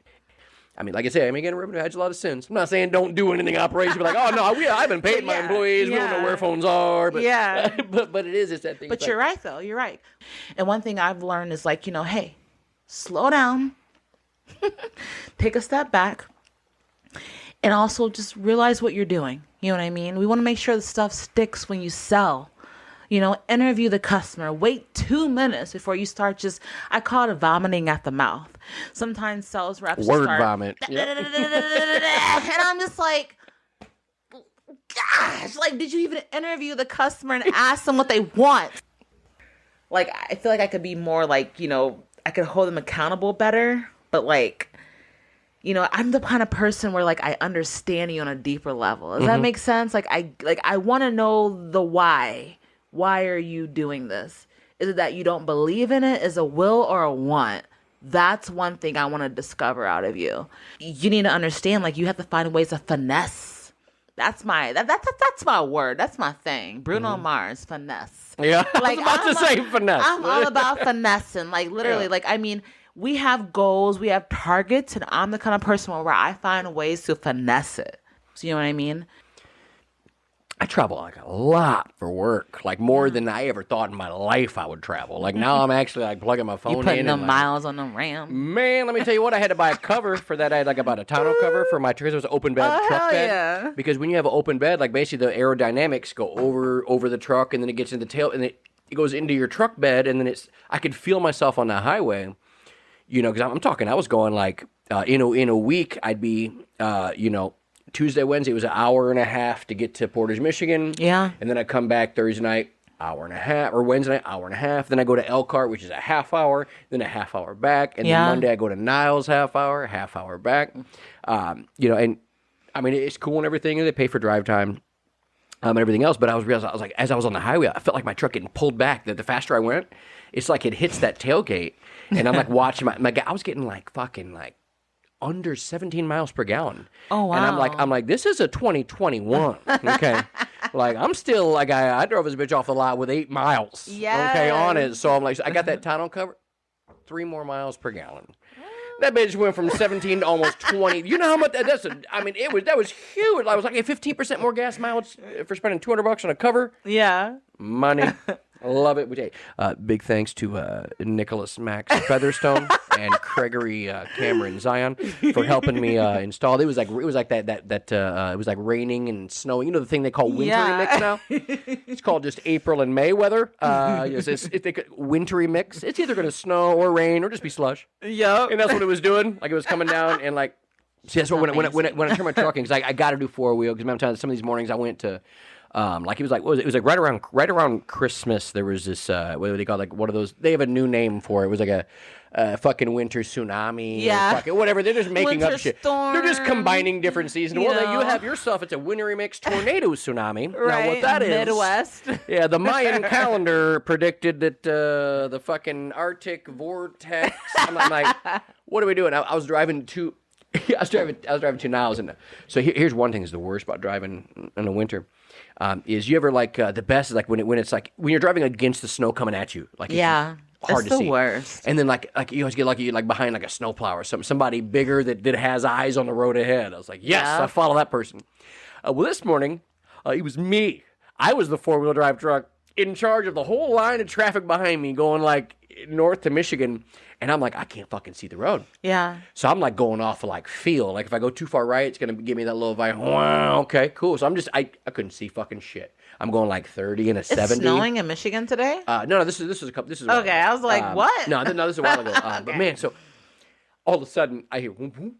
I mean, like I say, again, revenue has a lot of sins. I'm not saying don't do anything operations. Be like, oh no, I've been paying my employees. We don't know where phones are. But, but it's that thing. But you're right, though. You're right. And one thing I've learned is like, hey, slow down, take a step back, and also just realize what you're doing. You know what I mean? We want to make sure the stuff sticks when you sell. Interview the customer. Wait 2 minutes before you start I call it vomiting at the mouth. Sometimes sales reps word start, vomit. And I'm just like, gosh, like, did you even interview the customer and ask them what they want? Like, I feel like I could be more like, I could hold them accountable better, but like, I'm the kind of person where like I understand you on a deeper level. Does that make sense? Like I want to know the why. Why are you doing this? Is it that you don't believe in it? Is a will or a want? That's one thing I want to discover out of you. You need to understand, like, you have to find ways of finesse. That's my word. That's my thing. Bruno Mars, finesse. Yeah, like, I was about to say finesse. I'm all about finessing. Like, literally, we have goals, we have targets, and I'm the kind of person where I find ways to finesse it. So, you know what I mean? I travel like a lot for work, like more than I ever thought in my life I would travel. Like now I'm actually like plugging my phone in. You putting them miles on the RAM. Man, let me tell you what, I had to buy a cover for that. I had like about a tonneau cover for my truck. It was an open bed truck bed. Yeah. Because when you have an open bed, like basically the aerodynamics go over the truck and then it gets in the tail and it goes into your truck bed and then I could feel myself on the highway, because I'm talking, I was going like, in a week I'd be, Tuesday, Wednesday, it was an hour and a half to get to Portage, Michigan. Yeah. And then I come back Thursday night, hour and a half, or Wednesday night, hour and a half. Then I go to Elkhart, which is a half hour, then a half hour back. And then Monday I go to Niles, half hour back. And I mean, it's cool and everything. And they pay for drive time and everything else. But I was like, as I was on the highway, I felt like my truck getting pulled back. The faster I went, it's like it hits that tailgate. And I'm like watching my guy. I was getting like fucking like under 17 miles per gallon. Oh, wow. And I'm like, this is a 2021. Okay. Like, I'm still like, I drove this bitch off the lot with 8 miles. Okay, on it. So I'm like, I got that tonneau cover, 3 more miles per gallon. That bitch went from 17 to almost 20. You know how much that was huge. I was like, 15% more gas mileage for spending $200 on a cover. Yeah. Money. Love it. Big thanks to Nicholas Max Featherstone and Gregory Cameron Zion for helping me install. It was like it was like raining and snowing. You know the thing they call wintry mix now. It's called just April and May weather. It's wintry mix. It's either going to snow or rain or just be slush. Yep. And that's what it was doing. Like it was coming down and like. See, that's what when I turn my trucking, because I got to do 4-wheel. Because I'm telling you, some of these mornings I went to. Like it was like, what was it? It was like right around Christmas. There was this what do they call, like one of those? They have a new name for it. It was like a fucking winter tsunami. Yeah. Or whatever. They're just making winter up shit. storm. They're just combining different seasons. You have yourself. It's a wintry mix tornado tsunami. Right. Now what that is? Midwest. Yeah. The Mayan calendar predicted that the fucking Arctic vortex. I'm like, what are we doing? I was driving to. I was driving 2 miles, and so here's one thing is the worst about driving in the winter. Is you ever like the best is like when it's like when you're driving against the snow coming at you, like it's hard to see. It's the worst. And then like you always get lucky, like behind like a snowplow or somebody bigger that has eyes on the road ahead. I was like, yes, I follow that person. Well, this morning it was me. I was the 4-wheel drive truck in charge of the whole line of traffic behind me going like north to Michigan. And I'm like, I can't fucking see the road. Yeah. So I'm like going off of like feel. Like if I go too far right, it's going to give me that little vibe. Wow, okay, cool. So I couldn't see fucking shit. I'm going like 30 and a 70. It's snowing in Michigan today? No, this is a couple, this is a while okay, ago. I was like, what? No, this is a while ago. Okay. But man, so all of a sudden I hear whoop, whoop.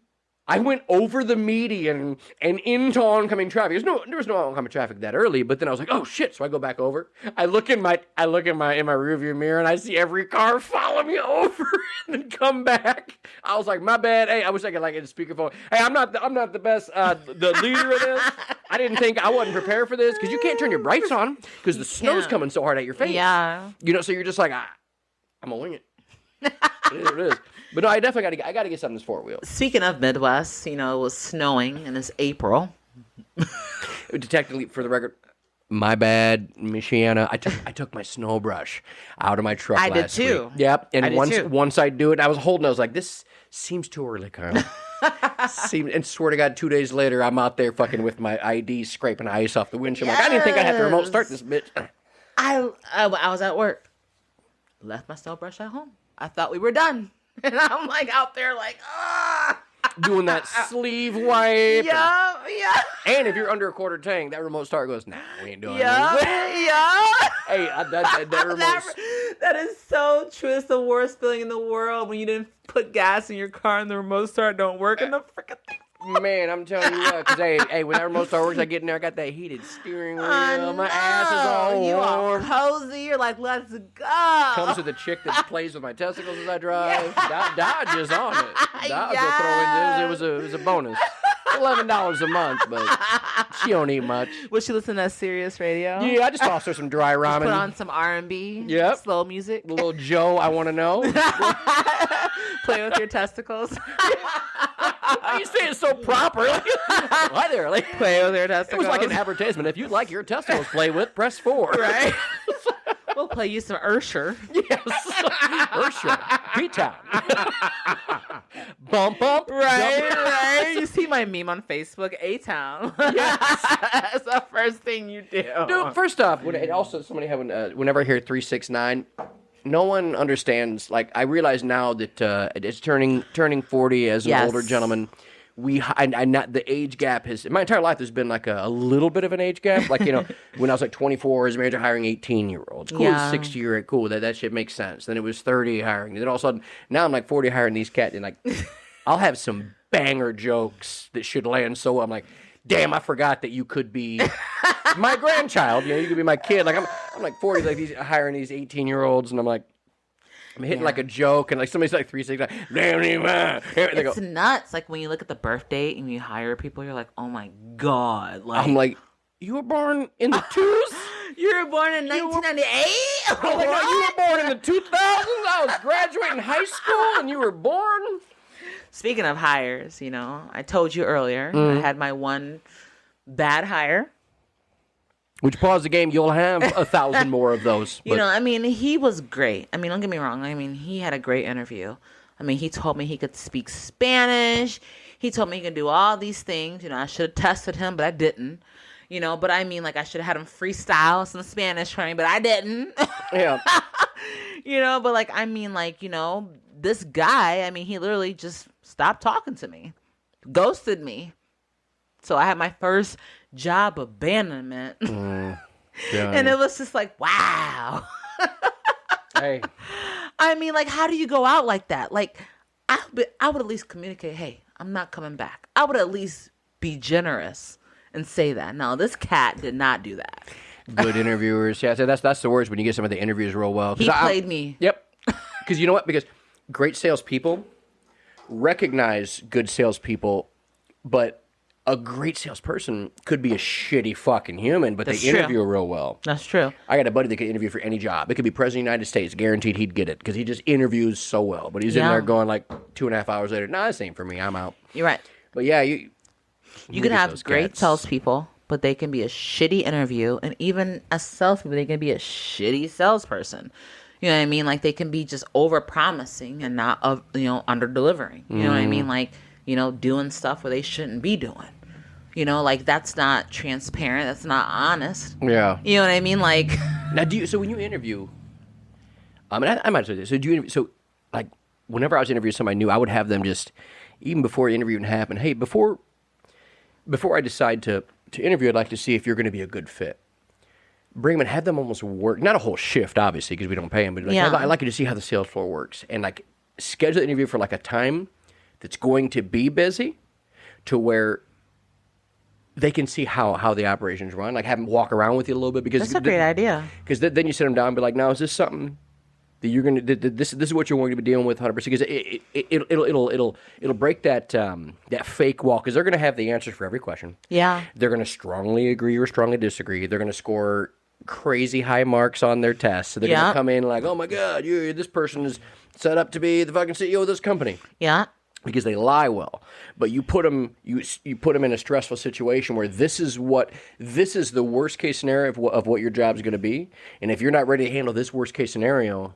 I went over the median and into oncoming traffic. There was no oncoming traffic that early, but then I was like, oh shit. So I go back over. I look in my rearview mirror and I see every car follow me over and then come back. I was like, my bad. Hey, I wish I could like get a speakerphone. Hey, I'm not the best the leader of this. I wasn't prepared for this because you can't turn your brights on because the snow's coming so hard at your face. Yeah. So you're just like, I'm gonna wing it. It is what it is. But no, I definitely got to get something that's 4-wheel. Speaking of Midwest, it was snowing and it's April. Detectively, for the record, my bad, Michiana. I took my snow brush out of my truck last week. I did too. Yep. And once I do it, I was like, this seems too early, Kyle. And swear to God, 2 days later, I'm out there fucking with my ID scraping ice off the windshield. Yes. Like, I didn't think I'd have to remote start this bitch. I was at work. Left my snow brush at home. I thought we were done. And I'm like out there like, doing that sleeve wipe. Yeah. And if you're under a quarter tank, that remote start goes, nah, we ain't doing yeah. Hey, that remote. That is so true. It's the worst feeling in the world when you didn't put gas in your car and the remote start don't work and the freaking thing. Man, I'm telling you what, because hey, when that remote start works, I get in there, I got that heated steering wheel, my ass is all you warm. All cozy, you're like, let's go. Comes with a chick that plays with my testicles as I drive. Yeah. Dodge is on it. Dodge will throw in, it was a bonus. $11 a month, but she don't eat much. Would she listen to Sirius Radio? Yeah, I just tossed her some dry ramen. Put on some R&B, yep. Slow music. The little Joe, I want to know. Play with your testicles. Why you say it so proper? Why there? Like, play with your testicles. It was like an advertisement. If you'd like your testicles play with, press 4. Right. We'll play you some Ursher. Yes. Ursher. P-Town. Bump. Right. You see my meme on Facebook, A-Town. Yes. That's the first thing you do. Dude, first off, whenever I hear 369, no one understands. Like, I realize now that it's turning 40 as an older gentleman. The age gap has, in my entire life, there's been like a little bit of an age gap. Like, when I was like 24, as manager hiring 18-year-olds. Cool, 60-year, cool, that shit makes sense. Then it was 30 hiring. Then all of a sudden, now I'm like 40 hiring these cats, and like, I'll have some banger jokes that should land so well. I'm like, damn, I forgot that you could be my grandchild. You could be my kid. Like, I'm like 40, like hiring these 18-year-olds, and I'm like, I'm hitting like a joke, and like somebody's like 369. It's nuts. Like when you look at the birth date and you hire people, you're like, oh my God. Like, I'm like, you were born in the 2000s? You were born in 1998? Oh my God, you were born in the 2000s? I was graduating high school and you were born? Speaking of hires, I told you earlier, I had my one bad hire. Which, pause the game, you'll have 1,000 more of those. He was great. Don't get me wrong. he had a great interview. He told me he could speak Spanish. He told me he could do all these things. I should have tested him, but I didn't. But I should have had him freestyle some Spanish for me, but I didn't. Yeah. But this guy, he literally just stopped talking to me. Ghosted me. So I had my first job abandonment. And it was just like, wow. Hey. How do you go out like that? Like, I would at least communicate, hey, I'm not coming back. I would at least be generous and say that. No, this cat did not do that. Good interviewers. Yeah, so that's the worst when you get some of the interviews real well. He played me. Yep. Because you know what? Because great salespeople recognize good salespeople, but a great salesperson could be a shitty fucking human, but they interview real well. That's true. I got a buddy that could interview for any job. It could be President of the United States. Guaranteed he'd get it because he just interviews so well. But he's in there going like 2.5 hours later, nah, this ain't for me. I'm out. You're right. But yeah, you can have great salespeople, but they can be a shitty interview. And even as salespeople, they can be a shitty salesperson. You know what I mean? Like, they can be just over-promising and not, under-delivering. You know what I mean? Like, doing stuff where they shouldn't be doing. Like, that's not transparent. That's not honest. Yeah. You know what I mean? Like, now, so when you interview, I might say this. So do you interview? So, like, whenever I was interviewing somebody new, I would have them just, even before the interview even happened, hey, before I decide to interview, I'd like to see if you're going to be a good fit. Bring them and have them almost work, not a whole shift, obviously, because we don't pay them, but like, I'd like you to see how the sales floor works, and like schedule the interview for like a time that's going to be busy, to where they can see how the operations run. Like have them walk around with you a little bit because That's a great idea. Because then you sit them down and be like, now is this something that you're gonna this is what you're going to be dealing with 100%? Because it'll break that that fake wall because they're going to have the answers for every question. Yeah. They're going to strongly agree or strongly disagree. They're going to score crazy high marks on their tests. So they're going to come in like, oh my God, this person is set up to be the fucking CEO of this company. Yeah. Because they lie well, but you put them in a stressful situation where this is the worst case scenario of what your job is going to be, and if you're not ready to handle this worst case scenario,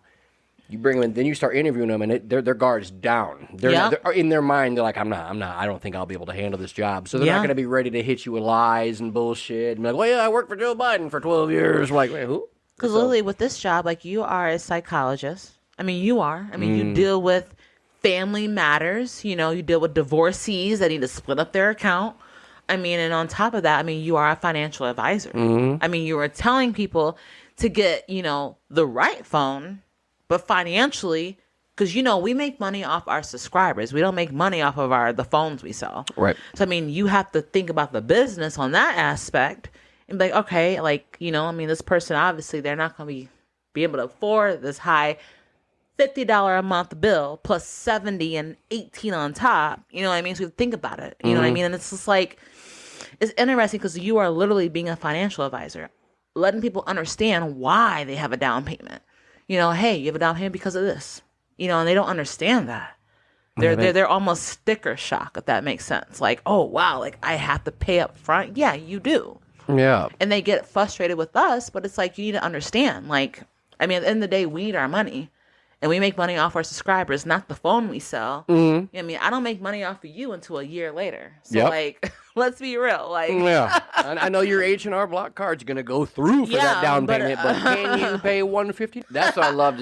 you bring them in, then you start interviewing them, and their guard's down. They're in their mind, they're like, I'm not. I don't think I'll be able to handle this job. So they're not going to be ready to hit you with lies and bullshit and be like, well, yeah, I worked for Joe Biden for 12 years. Like, wait, who? Because literally with this job, like you are a psychologist. I mean, you are. I mean, you deal with family matters, you deal with divorcees that need to split up their account. I mean, and on top of that, I mean, you are a financial advisor. I mean, you are telling people to get, the right phone, but financially, because, we make money off our subscribers. We don't make money off of the phones we sell. Right. So, I mean, you have to think about the business on that aspect and be like, okay, like, I mean, this person, obviously, they're not going to be able to afford this high $50 a month bill plus 70 and 18 on top. You know what I mean? So think about it. You know what I mean? And it's just like, it's interesting because you are literally being a financial advisor, letting people understand why they have a down payment. Hey, you have a down payment because of this. And they don't understand that. They're almost sticker shock, if that makes sense. Like, oh wow, like I have to pay up front. Yeah, you do. Yeah. And they get frustrated with us, but it's like you need to understand. Like, I mean, at the end of the day, we need our money. And we make money off our subscribers, not the phone we sell. I mean, I don't make money off of you until a year later. So, like, let's be real. Like, yeah, I know your H&R Block card's going to go through for that down payment, but can you pay $150? That's what I loved.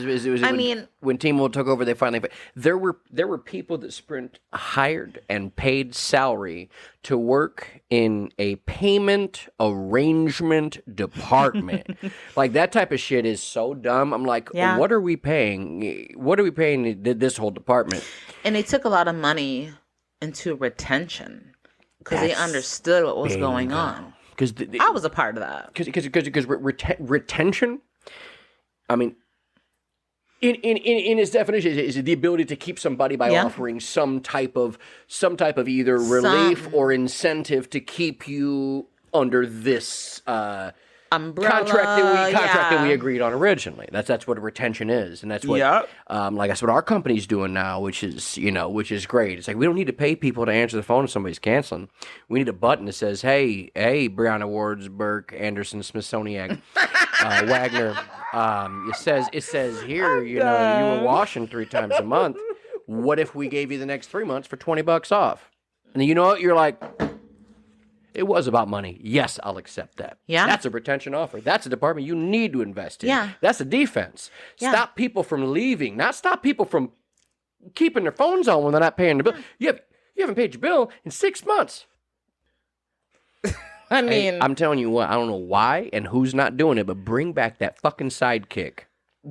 When T-Mobile took over, they finally paid. There were people that Sprint hired and paid salary to work in a payment arrangement department. Like that type of shit is so dumb. I'm like, what are we paying? What are we paying this whole department? And they took a lot of money into retention because they understood what was going on. Because I was a part of that. Because retention, I mean, in its definition, is the ability to keep somebody by offering some type of either relief or incentive to keep you under this umbrella contract that we agreed on originally. That's what retention is, and that's what that's what our company's doing now, which is great. It's like we don't need to pay people to answer the phone if somebody's canceling. We need a button that says, "Hey, Breon Awards, Burke, Anderson, Smithsonian, Wagner." It says here, you were washing 3 times a month. What if we gave you the next 3 months for $20 off? And you know what? You're like, it was about money. Yes, I'll accept that. Yeah. That's a retention offer. That's a department you need to invest in. Yeah. That's a defense. Yeah. Stop people from leaving, not stop people from keeping their phones on when they're not paying the bill. You haven't paid your bill in 6 months. I mean, hey, I'm telling you what, I don't know why and who's not doing it, but bring back that fucking sidekick.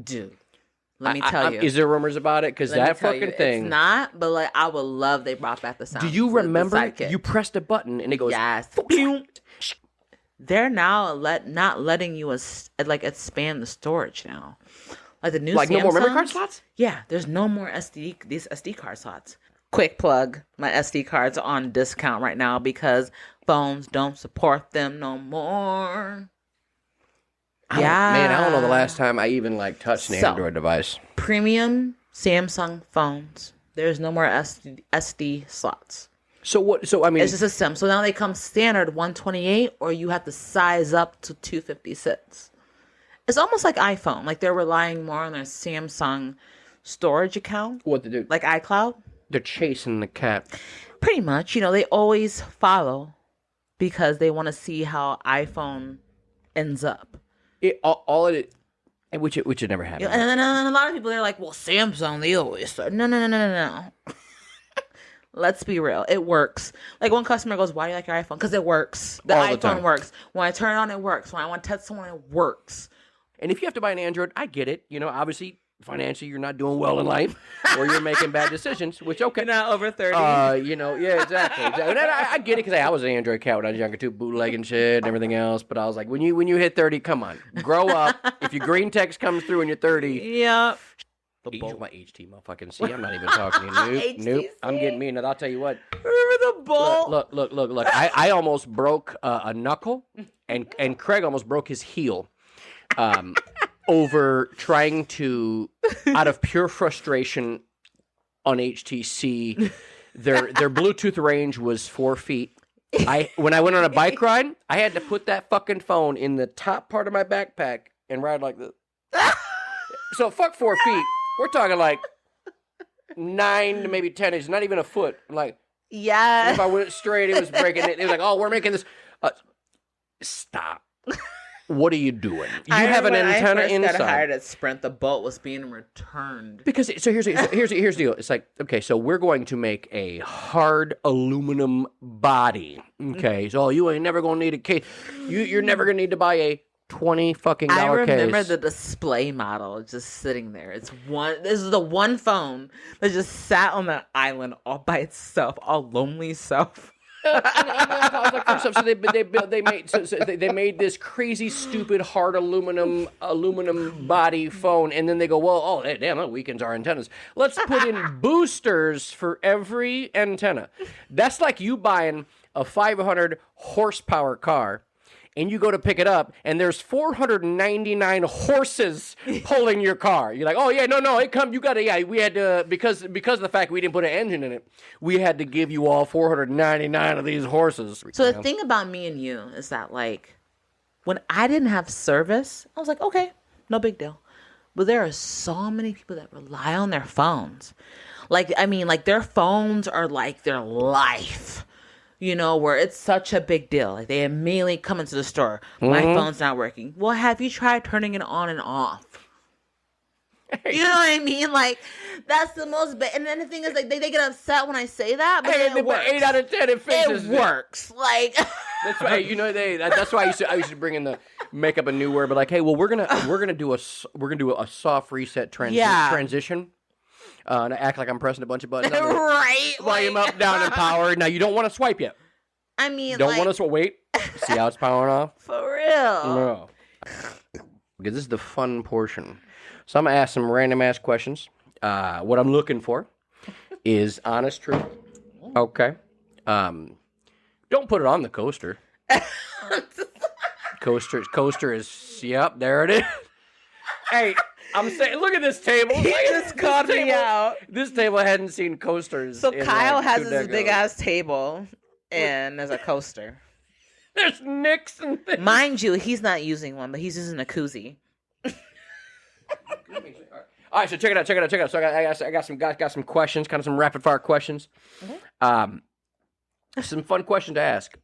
Dude, let me tell you. Is there rumors about it? Because that fucking thing. It's not, but like I would love they brought back the sound. Do you remember? You pressed a button and it goes. Yes. They're now not letting you expand the storage now. Like the new Samsungs, no more memory card slots? Yeah, there's no more these SD card slots. Quick plug, my SD cards are on discount right now because phones don't support them no more. Man, I don't know the last time I even touched an Android device. Premium Samsung phones, there's no more SD slots. So what? So I mean, it's just a SIM. So now they come standard 128, or you have to size up to 256. It's almost like iPhone. Like they're relying more on their Samsung storage account. What to do? Like iCloud. They're chasing the cat. Pretty much. They always follow because they want to see how iPhone ends up. Which it never happened. And a lot of people, they're like, well, Samsung, they always start. No. Let's be real. It works. Like one customer goes, why do you like your iPhone? Because it works. The iPhone works. When I turn it on, it works. When I want to text someone, it works. And if you have to buy an Android, I get it. Obviously, financially you're not doing well in life, or you're making bad decisions. Which okay, You're not over 30. Yeah, exactly. And I get it because I was an Android cat when I was younger too, bootlegging shit and everything else. But I was like, when you hit 30, come on, grow up. If your green text comes through when you're 30, yeah. My HT motherfucking C. I'm not even talking to you. Nope. I'm getting mean. And I'll tell you what. Remember the bolt? Look. I almost broke a knuckle, and Craig almost broke his heel, over trying to, out of pure frustration, on HTC, their Bluetooth range was 4 feet. When I went on a bike ride, I had to put that fucking phone in the top part of my backpack and ride like this. So fuck 4 feet. We're talking like 9 to maybe 10 inches, not even a foot. Like, yeah. If I went straight, it was breaking it. It was like, oh, we're making this. Stop. What are you doing? You have an antenna inside. When I first got hired at Sprint, the bolt was being returned. Because here's the deal. It's like, okay, so we're going to make a hard aluminum body. Okay, so you ain't never gonna need a case. You're never gonna need to buy a $20 fucking case. I remember the display model just sitting there. This is the one phone that just sat on that island all by itself, all lonely self. I was like, first off, so they made this crazy stupid hard aluminum body phone, and then they go, well, damn, that weakens our antennas. Let's put in boosters for every antenna. That's like you buying a 500 horsepower car, and you go to pick it up, and there's 499 horses pulling your car. You're like, oh yeah, no, it come. You got to, yeah. We had to because of the fact we didn't put an engine in it. We had to give you all 499 of these horses. So the thing about me and you is that, like, when I didn't have service, I was like, okay, no big deal. But there are so many people that rely on their phones. Like, I mean, like their phones are like their life. You know, where it's such a big deal. Like, they immediately come into the store. My phone's not working. Well, have you tried turning it on and off? You know what I mean? Like, that's the most... And then the thing is, like, they get upset when I say that, but it works. 8 out of 10, it fixes it. works. Like... That's why, that's why I used to bring in the make up a new word, but like, hey, well, we're gonna do a soft reset transition. And I act like I'm pressing a bunch of buttons. Right. Volume up, down, and power. Now, you don't want to swipe yet. I mean, don't want to wait. See how it's powering off? For real. No. Because this is the fun portion. So I'm going to ask some random-ass questions. What I'm looking for is honest truth. Okay. Don't put it on the coaster. Coaster is, yep, there it is. Hey. I'm saying, look at this table. He just called me out. This table hadn't seen coasters. So Kyle has this big ass table, and there's a coaster. There's nicks and things. Mind you, he's not using one, but he's using a koozie. All right, so check it out. So I got some questions, kind of some rapid fire questions. Okay. Some fun question to ask.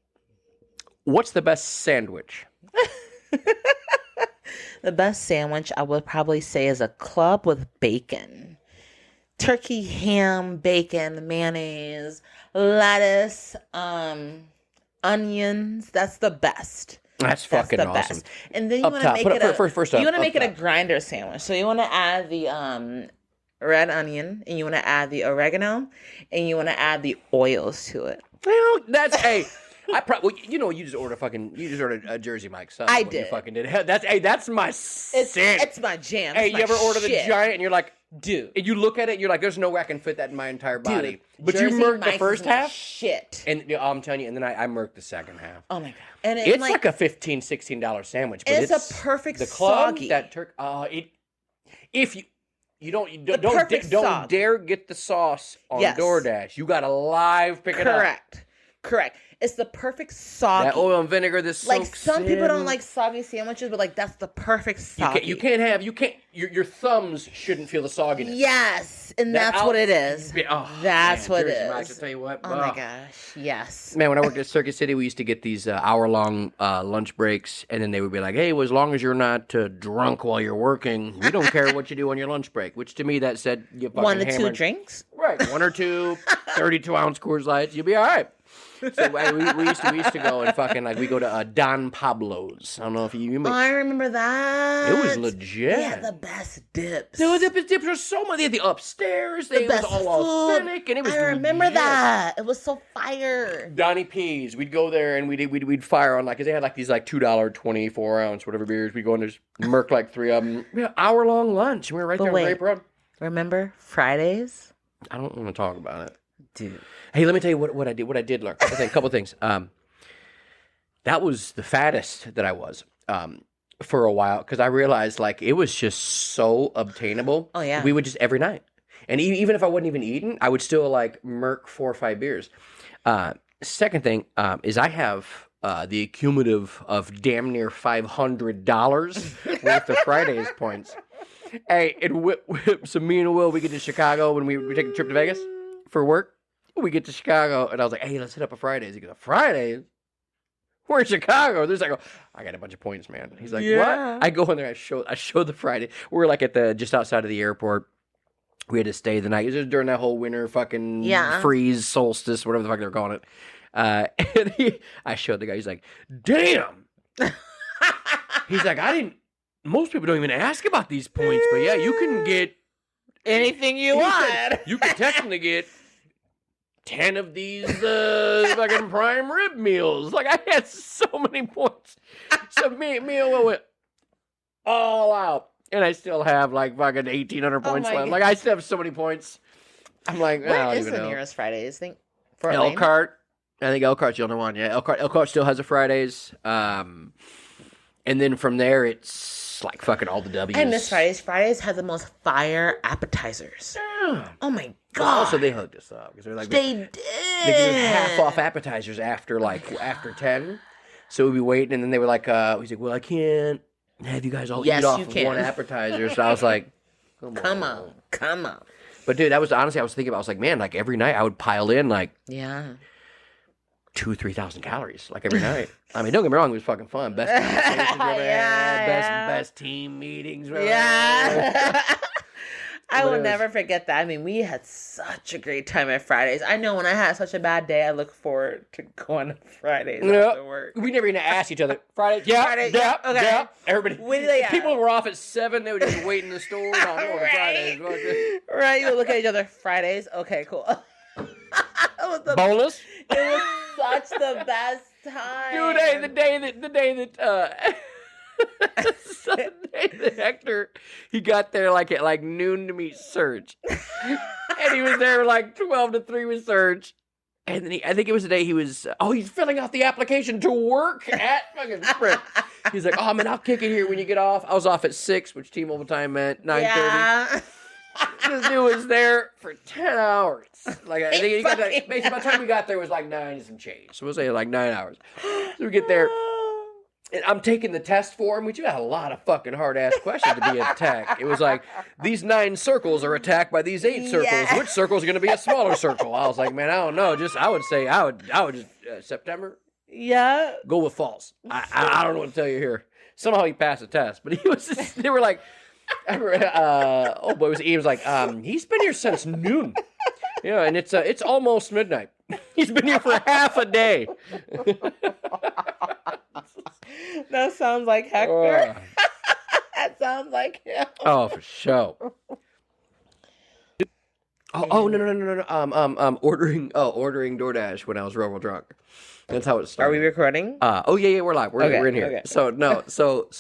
What's the best sandwich? The best sandwich I would probably say is a club with bacon. Turkey, ham, bacon, mayonnaise, lettuce, onions. That's the best. That's fucking the awesome. Best. And then you want to make it first up, you want to make it a grinder sandwich. So you want to add the red onion, and you want to add the oregano, and you want to add the oils to it. Well, that's you just ordered a Jersey Mike's. I did. You fucking did. That's my sandwich. It's my jam. Hey, you ever order the giant and you're like, dude, and you look at it, and you're like, there's no way I can fit that in my entire body. Dude, but Jersey you murked Mike's the first half. Shit. And I'm telling you, and then I murked the second half. Oh my god. And it's like a $15, $16 sandwich. But it's a perfect the club, soggy. That if you don't dare get the sauce on DoorDash. You got to live pick it up. Correct. It's the perfect soggy. That oil and vinegar, this like some people don't like soggy sandwiches, but like that's the perfect soggy. Your thumbs shouldn't feel the sogginess. Yes, and that's what it is. That's what it is. I tell you what. Oh my gosh, yes. Man, when I worked at Circuit City, we used to get these hour-long lunch breaks, and then they would be like, hey, well, as long as you're not drunk while you're working, we don't care what you do on your lunch break, which to me that said you fucking 1 to 2 drinks. Right, 1 or 2 32-ounce Coors Lights, you'll be all right. So we used to go and fucking like we go to Don Pablo's. I don't know if you remember. I remember that. It was legit. Yeah, the best dips. Dude, the dips were so much. They had the upstairs. It was all authentic, and it was. I remember that. It was so fire. Donnie P's. We'd go there and we'd fire on like, cause they had like these like $2 24-ounce whatever beers. We'd go and just murk like 3 of them. We had an hour-long lunch. We were right there on Grape Road. Remember Fridays? I don't want to talk about it, dude. Hey, let me tell you what I did. What I did learn. Couple things. That was the fattest that I was for a while because I realized like it was just so obtainable. Oh yeah. We would just every night, and even if I wasn't even eating, I would still like murk 4 or 5 beers. Second thing is I have the accumulative of damn near $500 worth of Fridays points. Hey, so me and Will, we get to Chicago when we take a trip to Vegas for work. We get to Chicago, and I was like, hey, let's hit up a Fridays. He goes, Fridays? We're in Chicago. There's like, I got a bunch of points, man. He's like, what? I go in there, I show the Friday. We're like at just outside of the airport. We had to stay the night. It was during that whole winter fucking freeze, solstice, whatever the fuck they're calling it. And I showed the guy. He's like, damn. He's like, most people don't even ask about these points, but yeah, you can get anything you want. You can technically get 10 of these fucking prime rib meals. Like, I had so many points. So me and Will went all out. And I still have like fucking 1,800 points left. Like, I still have so many points. I'm like, where is the nearest Fridays? Think Fort Elkhart. I think Elkhart's the only one. Yeah, Elkhart still has a Fridays. And then from there, it's like fucking all the W's. I miss Fridays. Fridays have the most fire appetizers. Yeah. Oh my god! Also, they hooked us up because they're like they did. They give half off appetizers after 10. So we'd be waiting, and then they were like, he's like, well, I can't have you guys all eat off of one appetizer. So I was like, come on. But dude, that was honestly, I was thinking about. I was like, man, like every night I would pile in like 2,000-3,000 calories like every night. I mean, don't get me wrong, it was fucking fun. Best conversations we ever had, best team meetings we ever had. I will never forget that. I mean, we had such a great time at Fridays. I know when I had such a bad day, I look forward to going to Fridays after work. We never even asked each other. Fridays? Yeah, Fridays, yeah, okay. Yeah. Everybody. People were off at 7. They would just wait in the store. No, I'm going to Fridays. Right, you would look at each other. Fridays? Okay, cool. Bonus? It was such the best time. Dude, hey, the day that Hector, he got there like at noon to meet Serge. And he was there like 12 to 3 with Serge. And then I think it was the day he was, he's filling out the application to work at fucking Sprint. He's like, man, I'll kick it here when you get off. I was off at 6, which T-Mobile time meant 9:30. Yeah. This dude was there for 10 hours. Like, I think basically by the time we got there, it was like 9 and some change. So we'll say like 9 hours. So we get there. And I'm taking the test for him, which had a lot of fucking hard-ass questions to be a tech. It was like, these 9 circles are attacked by these 8 circles. Yeah. Which circle is going to be a smaller circle? I was like, man, I don't know. I would just, September? Yeah. Go with false. I don't know what to tell you here. Somehow he passed the test. But they were like, he was like, he's been here since noon. Yeah, and it's almost midnight. He's been here for half a day. That sounds like Hector. That sounds like him. Oh, for sure. No. Ordering DoorDash when I was real drunk. That's how it started. Are we recording? Yeah, we're live. We're in here. Okay. So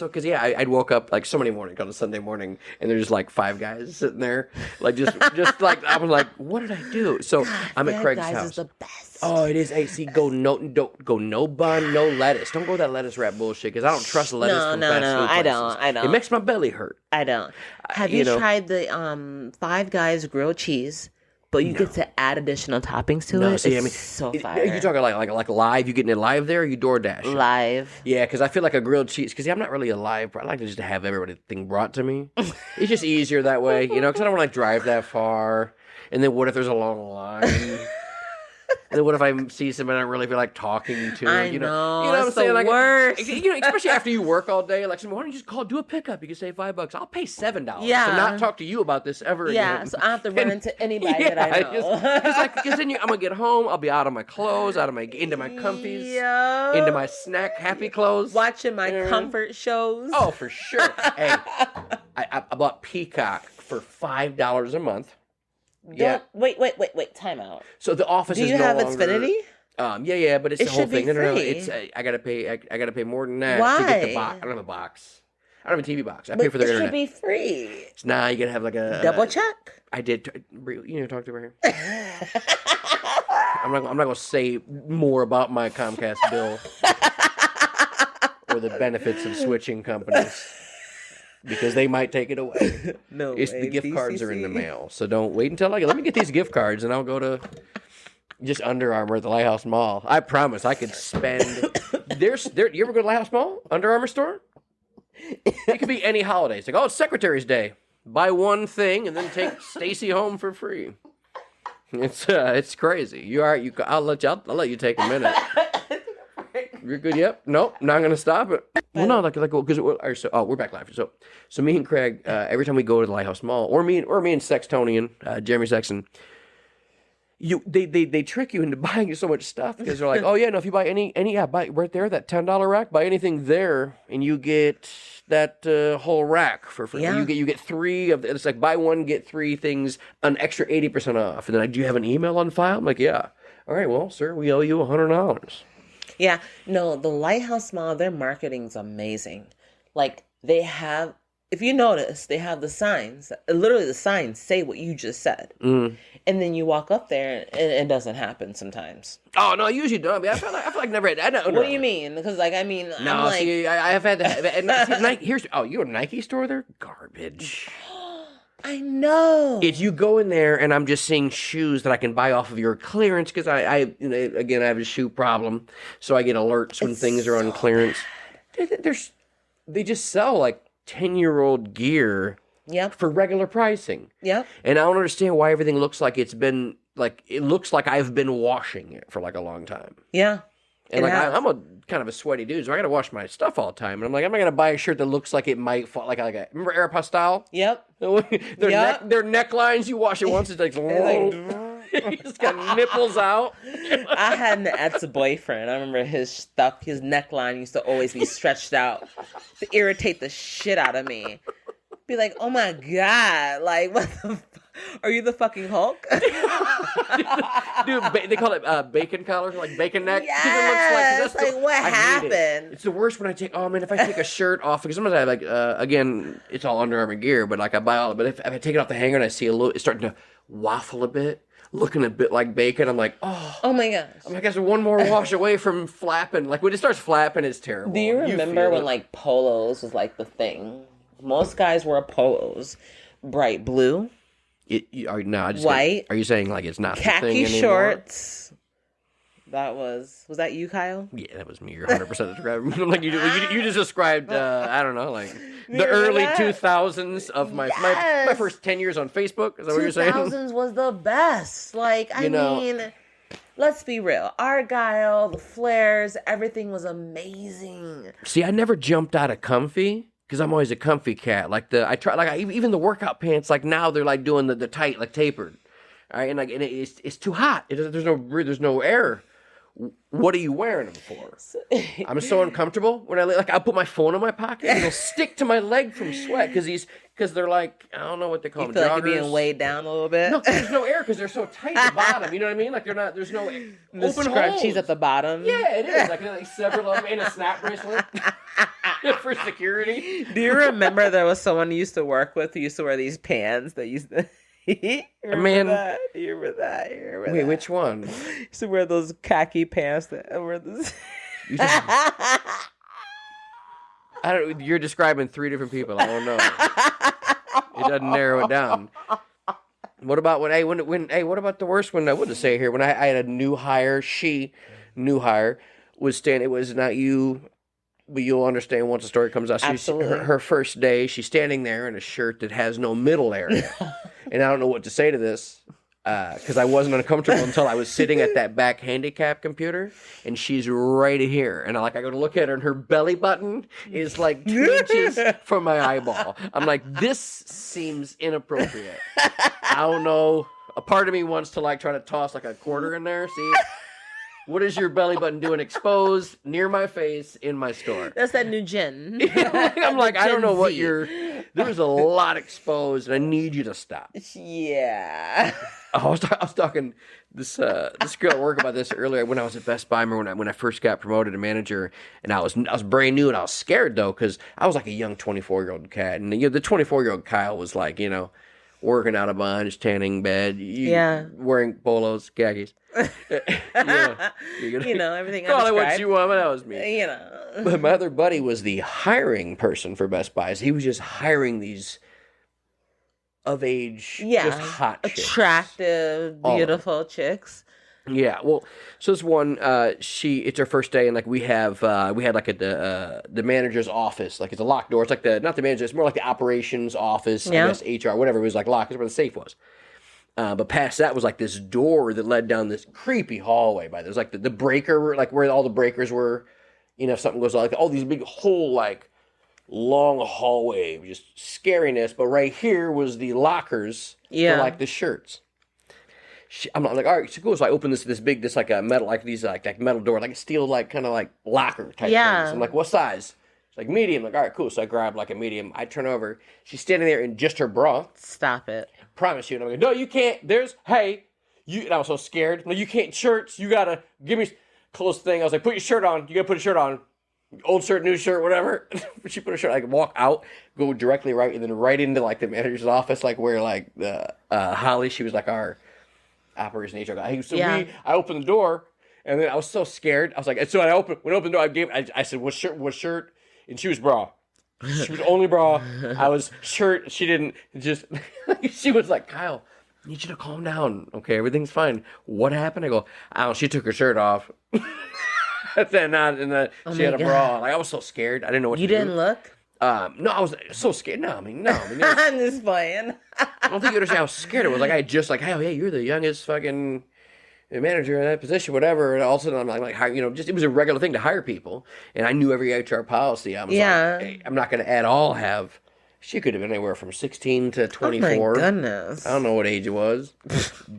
because I'd woke up like so many mornings on a Sunday morning, and there's just like 5 guys sitting there, like just like I was like, what did I do? So I'm at Craig's house. Is the best. Oh, it is. Hey, see, go no bun, no lettuce. Don't go that lettuce wrap bullshit because I don't trust lettuce from fast food places. I don't. It makes my belly hurt. I don't. Have you tried the Five Guys grilled cheese? But you get to add additional toppings to it. See, it's so fire. Are you talking like live? You getting it live there, or you DoorDash? Live. Yeah, because I feel like a grilled cheese. Because I'm not really a live. I like to just have everything brought to me. It's just easier that way, because I don't want to drive that far. And then what if there's a long line? And then what if I see somebody I don't really feel like talking to? I You know, know what I'm it's saying? the Like, worst. you know, especially after you work all day. Like, why don't you just do a pickup? You can save $5. I'll pay $7 Yeah. to not talk to you about this ever again. So I have to run into anybody that I know. Because then I'm gonna get home. I'll be out of my clothes, into my comfies, into my snack happy clothes, watching my comfort shows. Oh, for sure. Hey, I bought Peacock for $5 a month. Wait. Time out. So the Office Do is you no have longer, Xfinity? Yeah, but it's It the whole should be thing. No. free. It's I gotta pay. I gotta pay more than that Why? to get the box. I don't have a box. I don't have a TV box. I pay for their It internet. should be free. It's you gotta have like a double check. I did. Talk to her. I'm not gonna say more about my Comcast bill or the benefits of switching companies. Because they might take it away. No, the gift cards are in the mail, so don't wait until let me get these gift cards, and I'll go to just Under Armour at the Lighthouse Mall. I promise I could spend. You ever go to Lighthouse Mall? Under Armour store? It could be any holiday. It's like, it's Secretary's Day. Buy one thing and then take Stacy home for free. It's crazy. I'll let you take a minute. You're good. Yep. Nope. Not gonna stop it. Well, no, because we're back live. So me and Craig, every time we go to the Lighthouse Mall, or me and Sextonian, Jeremy Sexton, they trick you into buying so much stuff because they're like, oh yeah, no, if you buy buy right there that $10 rack, buy anything there, and you get that whole rack for free. Yeah. You get three of it's like buy one get three things an extra 80% off. And then do you have an email on file? I'm like, yeah. All right, well, sir, we owe you $100. Yeah, no, the Lighthouse Mall, their marketing's amazing. Like, they have, if you notice, they have the signs. Literally, the signs say what you just said. And then you walk up there, and it doesn't happen sometimes. Oh, no, I usually don't. I feel like never had that. What do you mean? Because, No, I'm like... see, I have had to... Nike, you go to a Nike store? They're garbage. I know. It's you go in there and I'm just seeing shoes that I can buy off of your clearance because I have a shoe problem, so I get alerts when things are on clearance. They just sell like 10-year-old gear for regular pricing. Yep. And I don't understand why everything looks like it looks like I've been washing it for like a long time. Yeah. And I'm a kind of a sweaty dude, so I got to wash my stuff all the time. And I'm like, I'm not gonna buy a shirt that looks like it might fall. Remember Aeropostale? Yep. Their necklines. You wash it once, it's like he's got nipples out. I had an ex-boyfriend. I remember his neckline used to always be stretched out to irritate the shit out of me. Be like, oh my God, like what the are you the fucking Hulk? Dude, they call it bacon collar, like bacon neck. Yes, like what happened? It's the worst when if I take a shirt off, because sometimes I have again, it's all Under Armour gear, but like I buy all, but if I take it off the hanger and I see it's starting to waffle a bit, looking a bit like bacon, I'm like, oh my gosh. I'm like, I guess one more wash away from flapping. Like when it starts flapping, it's terrible. Do you remember when like polos was like the thing? Most guys wore polos, bright blue. White. Are you saying like it's not khaki the thing anymore? Shorts? Was that you, Kyle? Yeah, that was me. You're 100% describing. Like you just described. I don't know, like the early 2000s of my first 10 years on Facebook. Is that what you're saying? 2000s was the best. Like I mean, let's be real. Argyle, the flares, everything was amazing. See, I never jumped out of comfy. Because I'm always a comfy cat. Even the workout pants. Like now they're like doing the tight, like tapered. All right, and it's too hot. There's no air. What are you wearing them for? I'm so uncomfortable when I'll put my phone in my pocket and it'll stick to my leg from sweat because they're like, I don't know what they call them. You feel like you're being weighed down a little bit. No, there's no air because they're so tight at the bottom. You know what I mean? Like there's no open scrunchies holes at the bottom. Yeah, it is like several of them in a snap bracelet for security. Do you remember there was someone you used to work with who used to wear these pants that used to? Man, do you remember that? Wait, which one? Used to wear those khaki pants that were this. You're describing three different people. I don't know. It doesn't narrow it down. What about what about the worst one? I wouldn't say here when I had a new hire. Was standing. It was not you. But you'll understand once the story comes out. Absolutely. Her first day, she's standing there in a shirt that has no middle area. And I don't know what to say to this. because I wasn't uncomfortable until I was sitting at that back handicap computer, and she's right here, and I go to look at her, and her belly button is like 2 inches from my eyeball. I'm like, this seems inappropriate. I don't know. A part of me wants to like try to toss like a quarter in there. See, what is your belly button doing exposed near my face in my store? That's that new gen. I'm like, I don't know what you're. There was a lot exposed, and I need you to stop. Yeah. I was talking this girl at work about this earlier when I was at Best Buy. I remember when I first got promoted to manager, and I was brand new, and I was scared though because I was like a young 24-year-old cat, and the 24-year-old Kyle was like working out a bunch, tanning bed, wearing polos, khakis. Everything. Call it what you want, but that was me. But my other buddy was the hiring person for Best Buy. So he was just hiring these of age, just hot chicks. Attractive, beautiful chicks. Yeah, well, so this one, it's her first day, and like we had like at the manager's office, like it's a locked door. It's like not the manager, it's more like the operations office, I guess HR, whatever. It was like locked. It's where the safe was. But past that was like this door that led down this creepy hallway. There's like the breaker, like where all the breakers were. If something goes on, like all these big whole like long hallway, just scariness. But right here was the lockers for like the shirts. I'm like, all right, so cool. So I open this like a metal, like these like metal door, like a steel, like kind of like locker type thing. So I'm like, what size? It's like medium. Like, all right, cool. So I grab like a medium. I turn over. She's standing there in just her bra. Stop it. Promise you. And I'm like, no, you can't. And I was so scared. No, you can't shirts. You gotta give me close thing. I was like, put your shirt on. You gotta put a shirt on. Old shirt, new shirt, whatever. She put a shirt. I could walk out, go directly right, and then right into like the manager's office, like where like the Holly, she was like our operation HR guy. I opened the door, and then I was so scared. I was like, and so when I opened the door, I said, what shirt? And she was bra. She was only bra. I was shirt. She didn't just, she was like, Kyle, I need you to calm down. Okay, everything's fine. What happened? I go, I don't know, she took her shirt off. She had a bra. Like, I was so scared. I didn't know what to do. You didn't look? No, I was so scared. No, I mean, I'm just playing. I don't think you understand how scared it was. Like, I just like, oh, yeah, you're the youngest fucking manager in that position, whatever. And all of a sudden, I'm like, just it was a regular thing to hire people. And I knew every HR policy. I was like, hey, I'm not going to at all have. She could have been anywhere from 16 to 24. Oh, my goodness. I don't know what age it was.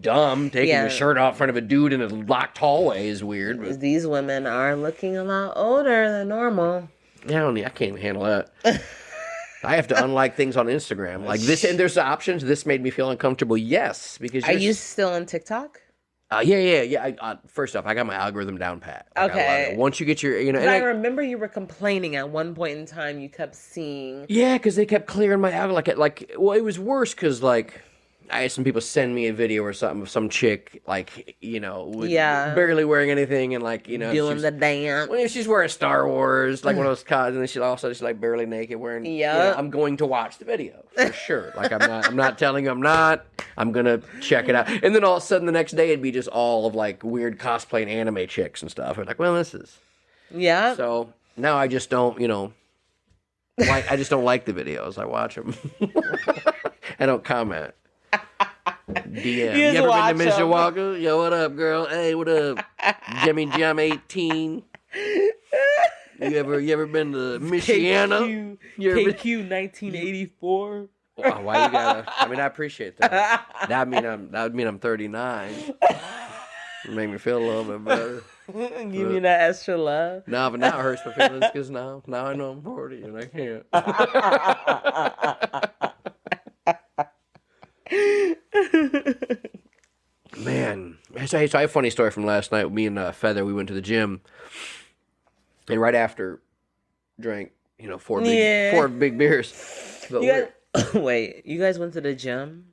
Dumb. Taking your shirt off in front of a dude in a locked hallway is weird. But these women are looking a lot older than normal. Yeah, I can't even handle that. I have to unlike things on Instagram. Like this, and there's options. This made me feel uncomfortable. Yes, because are you still on TikTok? Yeah. First off, I got my algorithm down pat. Like, okay. Once you get your, and I remember you were complaining at one point in time. You kept seeing. Yeah, because they kept clearing my algorithm. Well, it was worse because I had some people send me a video or something of some chick, barely wearing anything and doing the dance. Well, she's wearing Star Wars, like one of those costumes, and she's like barely naked wearing. Yeah, I'm going to watch the video for sure. Like I'm not telling you I'm not. I'm gonna check it out, and then all of a sudden the next day it'd be just all of like weird cosplaying anime chicks and stuff. I'm like, well, this is. Yeah. So now I just don't, I just don't like the videos. I watch them. I don't comment. DM. You ever been to Mishawaka? Yo, what up, girl? Hey, what up? Jimmy Jam 18. You ever been to Michiana? KQ 1984. Why you gotta? I mean, I appreciate that. That would mean I'm 39. Make me feel a little bit better. Give me that extra love. No, but now it hurts my feelings because now I know I'm 40 and I can't. Man, so I have a funny story from last night. Me and Feather, we went to the gym, and right after, drank 4 big beers. But wait, you guys went to the gym?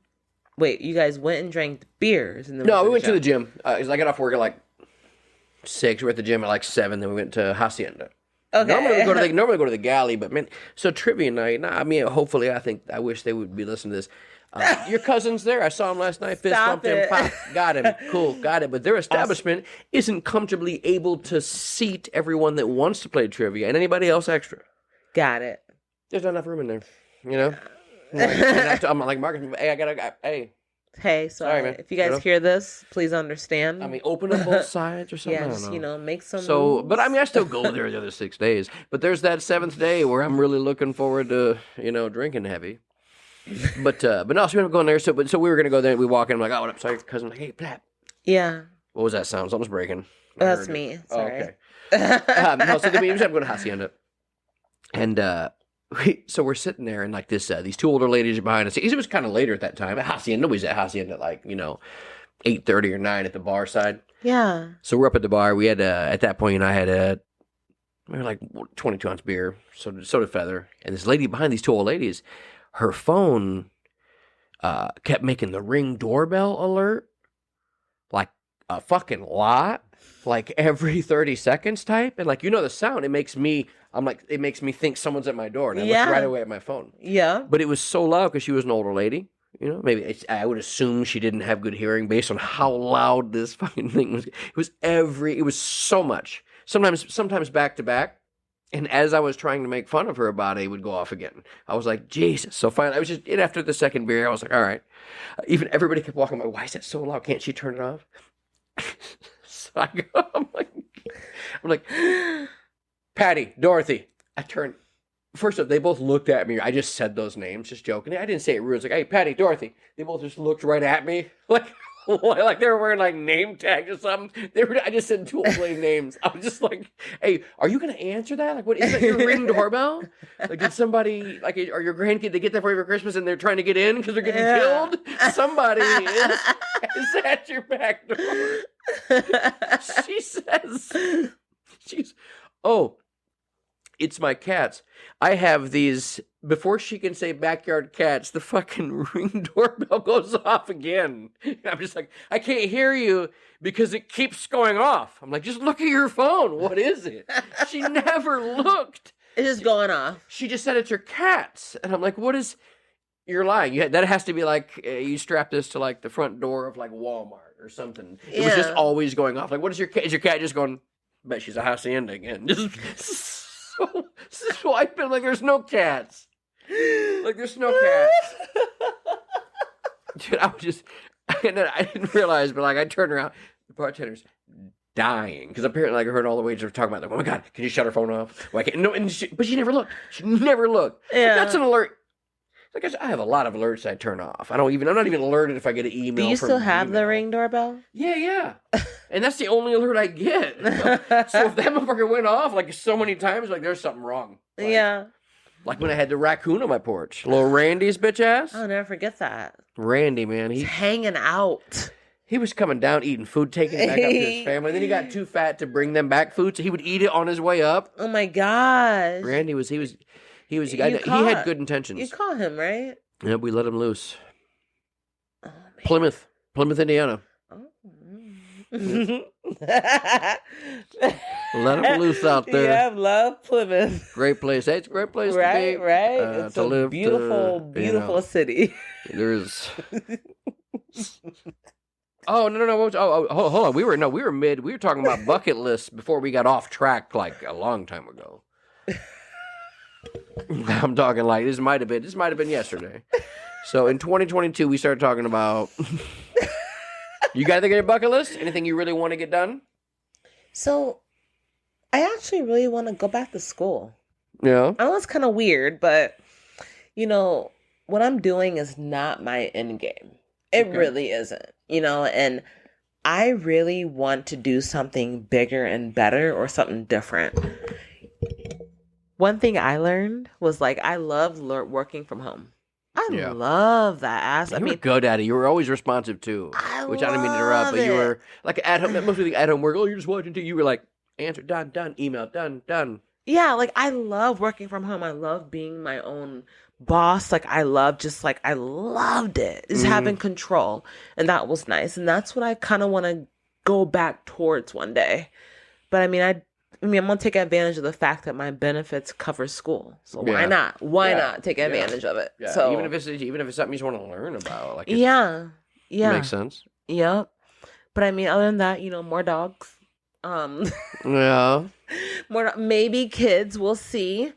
Wait, you guys went and drank beers? And then we went to the gym. Because I got off work at 6. We were at the gym at 7. Then we went to Hacienda. Okay. Normally go to the galley, but man, so trivia night. I mean, hopefully, I wish they would be listening to this. Your cousin's there. I saw him last night. Fist bumped him. Pop. Got him. Cool. Got it. But their establishment isn't comfortably able to seat everyone that wants to play trivia and anybody else extra. Got it. There's not enough room in there. I'm like, Marcus, hey, Hey, so Sorry, man. if you guys hear this, please understand. I mean, open up both sides or something. Yeah, I don't just know. make some So, but I moves. mean, I still go there the other 6 days. But there's that 7th day where I'm really looking forward to, drinking heavy. But no, so we were going there. So we were gonna go there. We walk in. I'm like, oh, what up? Sorry, cousin. Like, hey, Pat. Yeah, What was that sound? Something's breaking. that's me. Sorry. No, so then we ended up going to Hacienda, and so we're sitting there, and like these 2 older ladies are behind us. It was kind of later at that time. At Hacienda, nobody's at Hacienda at like 8:30 or 9 at the bar side. Yeah. So we're up at the bar. We had at that point, I had we were like 22-ounce beer. So did Feather, and this lady behind these 2 old ladies, her phone kept making the Ring doorbell alert like a fucking lot. Like every 30 seconds type. And like, the sound, it makes me think someone's at my door. And I look right away at my phone. Yeah. But it was so loud because she was an older lady. Maybe I would assume she didn't have good hearing based on how loud this fucking thing was. It was so much. Sometimes back to back. And as I was trying to make fun of her about it, it would go off again. I was like, Jesus. So finally, I was just, after the second beer, I was like, all right. Even everybody kept walking by, why is that so loud? Can't she turn it off? So I go, I'm like, Patty, Dorothy. I turned. First off, they both looked at me. I just said those names, just joking. I didn't say it rude. It's like, hey, Patty, Dorothy. They both just looked right at me, like they were wearing like name tags or something. I just said 2 old lady names. I was just like, hey, are you gonna answer that? Like, what is that? Your Ring doorbell? Like, did somebody or your grandkid they get that for you for Christmas and they're trying to get in because they're getting killed? Somebody is at your back door. She says, it's my cats. I have these, before she can say backyard cats, the fucking Ring doorbell goes off again. I'm just like, I can't hear you because it keeps going off. I'm like, just look at your phone. What is it? She never looked. It's just going off. She just said it's her cats. And I'm like, what is, you're lying. That has to be like, you strap this to like the front door of like Walmart or something. It was just always going off. Like, what is your cat? Is your cat just going, bet she's a Hacienda again. Just so I've been like, there's no cats. Like, there's no cats. Dude, I was just, and then I didn't realize, but like, I turned around, the bartender's dying. Because apparently, like, I heard all the waiters were talking about, like, oh my God, can you shut her phone off? Why can't, no, but she never looked. She never looked. Yeah. Like, that's an alert. Like, I have a lot of alerts I turn off. I'm not even alerted if I get an email. Do you still have the Ring doorbell? Yeah. And that's the only alert I get. So if that motherfucker went off like so many times, like there's something wrong. Like, yeah. Like when I had the raccoon on my porch. Little Randy's bitch ass. I'll never forget that. Randy, man. He's hanging out. He was coming down, eating food, taking it back up to his family. Then he got too fat to bring them back food, so he would eat it on his way up. Oh my gosh. Randy he had good intentions. You caught him, right? Yeah, we let him loose. Oh, man. Plymouth, Indiana. Oh. Let him loose out there. Yeah, love Plymouth. Great place. Hey, it's a great place to be. Right. It's to a live, beautiful city. There's. Oh no! Oh, hold on. We were talking about bucket lists before we got off track like a long time ago. I'm talking like this might have been yesterday. So in 2022, we started talking about. You got anything on your bucket list? Anything you really want to get done? So, I actually really want to go back to school. Yeah. I know it's kind of weird, but what I'm doing is not my end game. It really isn't, and I really want to do something bigger and better or something different. One thing I learned was like, I love working from home. I love that. You were good at it. You were always responsive too. I didn't mean to interrupt, but you were like at home. Most of the at home work. Oh, you're just watching TV. You were like, answer done, email done. Yeah, like I love working from home. I love being my own boss. Like I loved it. Just having control, and that was nice. And that's what I kind of want to go back towards one day. But I mean, I'm gonna take advantage of the fact that my benefits cover school. So why not? Why not take advantage of it? Yeah. So even if it's something you just want to learn about, like yeah, makes sense. Yep. But I mean, other than that, more dogs. Yeah. Maybe kids. We'll see.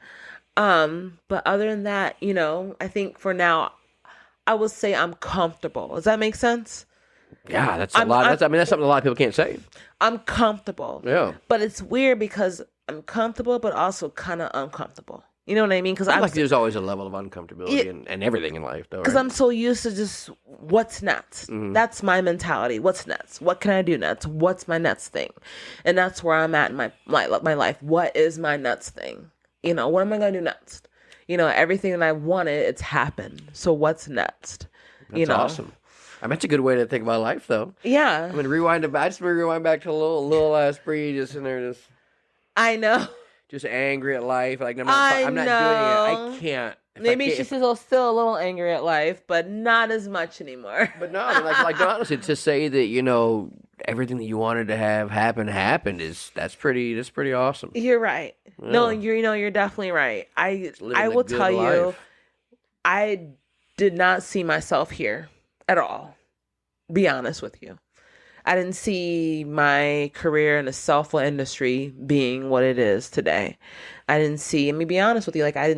But other than that, I think for now, I would say I'm comfortable. Does that make sense? Yeah, that's a lot. That's something a lot of people can't say. I'm comfortable. Yeah. But it's weird because I'm comfortable, but also kind of uncomfortable. You know what I mean? Because I feel like there's always a level of uncomfortability and everything in life, though. Because right? I'm so used to just what's next. That's my mentality. What's next? What can I do next? What's my next thing? And that's where I'm at in my life. What is my next thing? You know, what am I going to do next? You know, everything that I wanted, it's happened. So what's next? That's awesome. I mean, that's a good way to think about life, though. Yeah. I mean, I just rewind back to a little ass Bree just in there, I know. just angry at life. Like I'm not doing it. I can't. Maybe she's still a little angry at life, but not as much anymore. But no, like honestly, to say that, you know, everything that you wanted to have happened that's pretty awesome. You're right. Yeah. No, you're definitely right. I will tell you, life. I did not see myself here at all. Be honest with you. I didn't see my career in the cell phone industry being what it is today. I didn't see, let me be honest with you, like I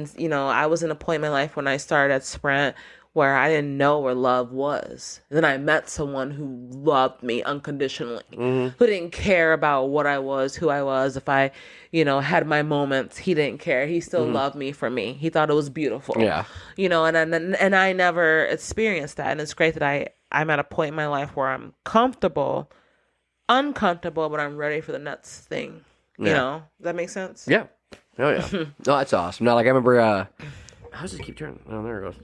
was in a point in my life when I started at Sprint where I didn't know where love was. And then I met someone who loved me unconditionally, who didn't care about what I was, who I was. If I, had my moments, he didn't care. He still loved me for me. He thought it was beautiful. Yeah. And I never experienced that. And it's great that I'm at a point in my life where I'm uncomfortable, but I'm ready for the next thing. Yeah. You know, does that make sense? Yeah. Oh yeah. No, that's awesome. No, like I remember, how does it keep turning? Oh, there it goes.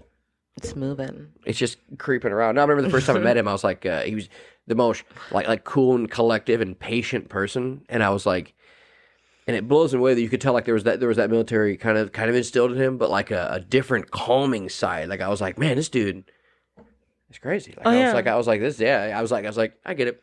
It's moving. It's just creeping around. No, I remember the first time I met him, I was like, he was the most like cool and collective and patient person, and I was like, and it blows me away that you could tell like there was that military kind of instilled in him, but like a different calming side. Like I was like, man, this dude is crazy. Like I was like, I get it.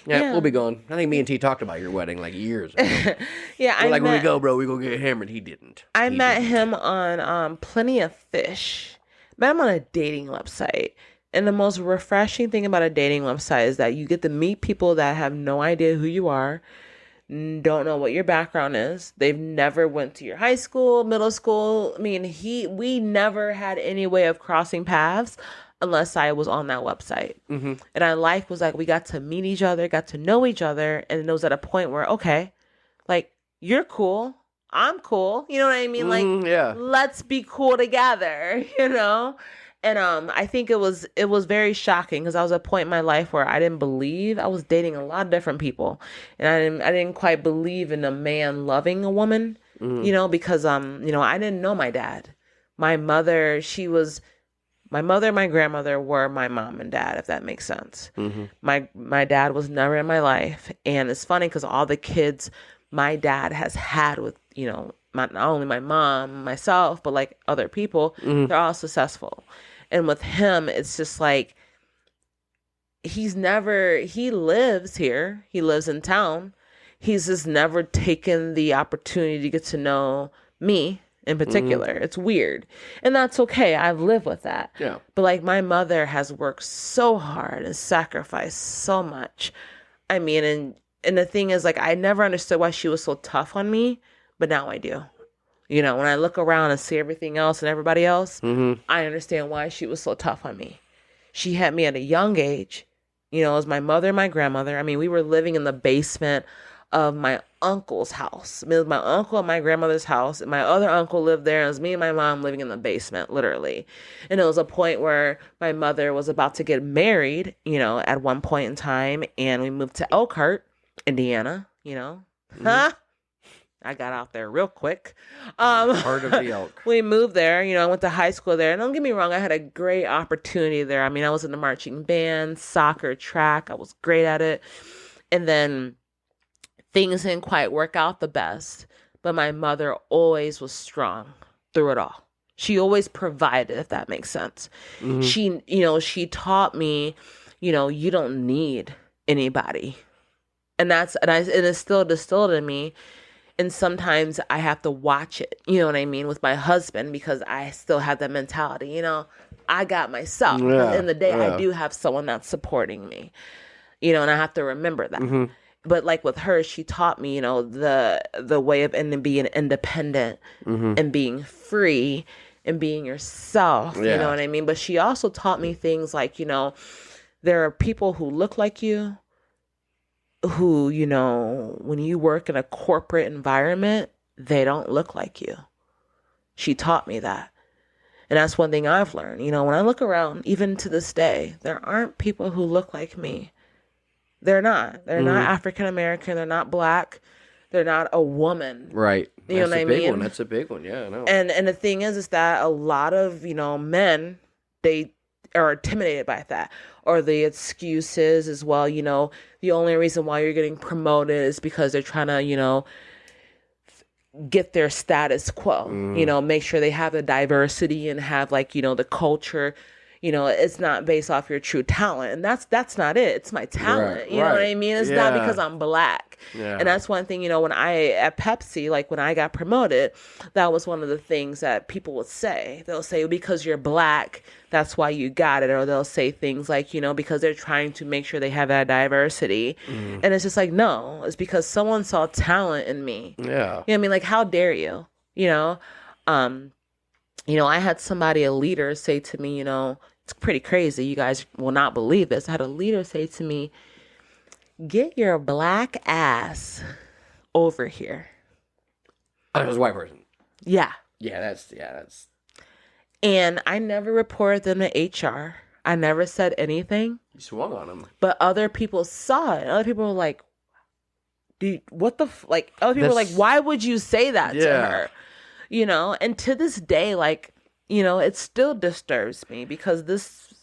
Yeah, we'll be going. I think me and T talked about your wedding like years ago. Yeah, when we go, bro, we gonna get hammered. He didn't. I met him on Plenty of Fish. Met him on a dating website. And the most refreshing thing about a dating website is that you get to meet people that have no idea who you are, don't know what your background is. They've never went to your high school, middle school. I mean, we never had any way of crossing paths unless I was on that website. Mm-hmm. And our life was like, we got to meet each other, got to know each other. And it was at a point where, okay, like, you're cool. I'm cool. You know what I mean? Like, let's be cool together, And I think it was very shocking because I was at a point in my life where I didn't believe. I was dating a lot of different people, and I didn't quite believe in a man loving a woman, because I didn't know my dad. My mother and my grandmother were my mom and dad, if that makes sense. Mm-hmm. My dad was never in my life, and it's funny because all the kids my dad has had with, not only my mom, myself, but like other people, they're all successful. And with him, it's just like, he lives here. He lives in town. He's just never taken the opportunity to get to know me in particular. It's weird. And that's okay. I've lived with that. Yeah. But like my mother has worked so hard and sacrificed so much. I mean, and the thing is, like, I never understood why she was so tough on me, but now I do. When I look around and see everything else and everybody else, I understand why she was so tough on me. She had me at a young age. It was my mother and my grandmother. I mean, we were living in the basement of my uncle's house. I mean, it was my uncle and my grandmother's house, and my other uncle lived there. It was me and my mom living in the basement, literally. And it was a point where my mother was about to get married, at one point in time, and we moved to Elkhart, Indiana, I got out there real quick. Part of the Elk. We moved there, I went to high school there. And don't get me wrong, I had a great opportunity there. I mean, I was in the marching band, soccer, track. I was great at it. And then things didn't quite work out the best. But my mother always was strong through it all. She always provided, if that makes sense. Mm-hmm. She taught me, you don't need anybody. And it's still distilled in me. And sometimes I have to watch it, you know what I mean, with my husband, because I still have that mentality, I got myself. At the end of the day, I do have someone that's supporting me, and I have to remember that. Mm-hmm. But like with her, she taught me, the way of being independent and being free and being yourself. You Yeah. know what I mean? But she also taught me things like, there are people who look like you who, when you work in a corporate environment, they don't look like you. She taught me that. And that's one thing I've learned. When I look around, even to this day, there aren't people who look like me. They're not. They're not African American. They're not Black. They're not a woman. Right. You know That's what a I big mean? one. That's a big one. Yeah, I know. And the thing is that a lot of, men, they are intimidated by that. Or the excuses as well, the only reason why you're getting promoted is because they're trying to, get their status quo, make sure they have the diversity and have the culture. It's not based off your true talent. And that's not it. It's my talent. Right, You know what right. I mean? It's not Yeah. because I'm Black. Yeah. And that's one thing, when at Pepsi, when I got promoted, that was one of the things that people would say. They'll say, because you're Black, that's why you got it. Or they'll say things like, because they're trying to make sure they have that diversity. And it's just like, no, it's because someone saw talent in me. Yeah. You know what I mean? How dare you? I had somebody, a leader, say to me, it's pretty crazy. You guys will not believe this. I had a leader say to me, get your Black ass over here. Oh, it was a white person. Yeah. Yeah, that's. And I never reported them to HR. I never said anything. You swung on him. But other people saw it. Other people were like, dude, what the other people were like, why would you say that to her? And to this day, it still disturbs me because this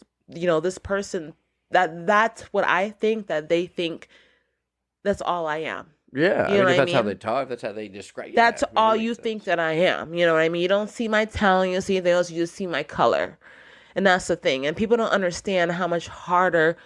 person, that's what I think, that they think that's all I am. Yeah, You know what if I that's how mean? they talk, if that's how they describe. Yeah, That's I mean, all it you makes think sense. that I am. You know what I mean? You don't see my talent, you don't see anything else, you just see my color. And that's the thing. And people don't understand how much harder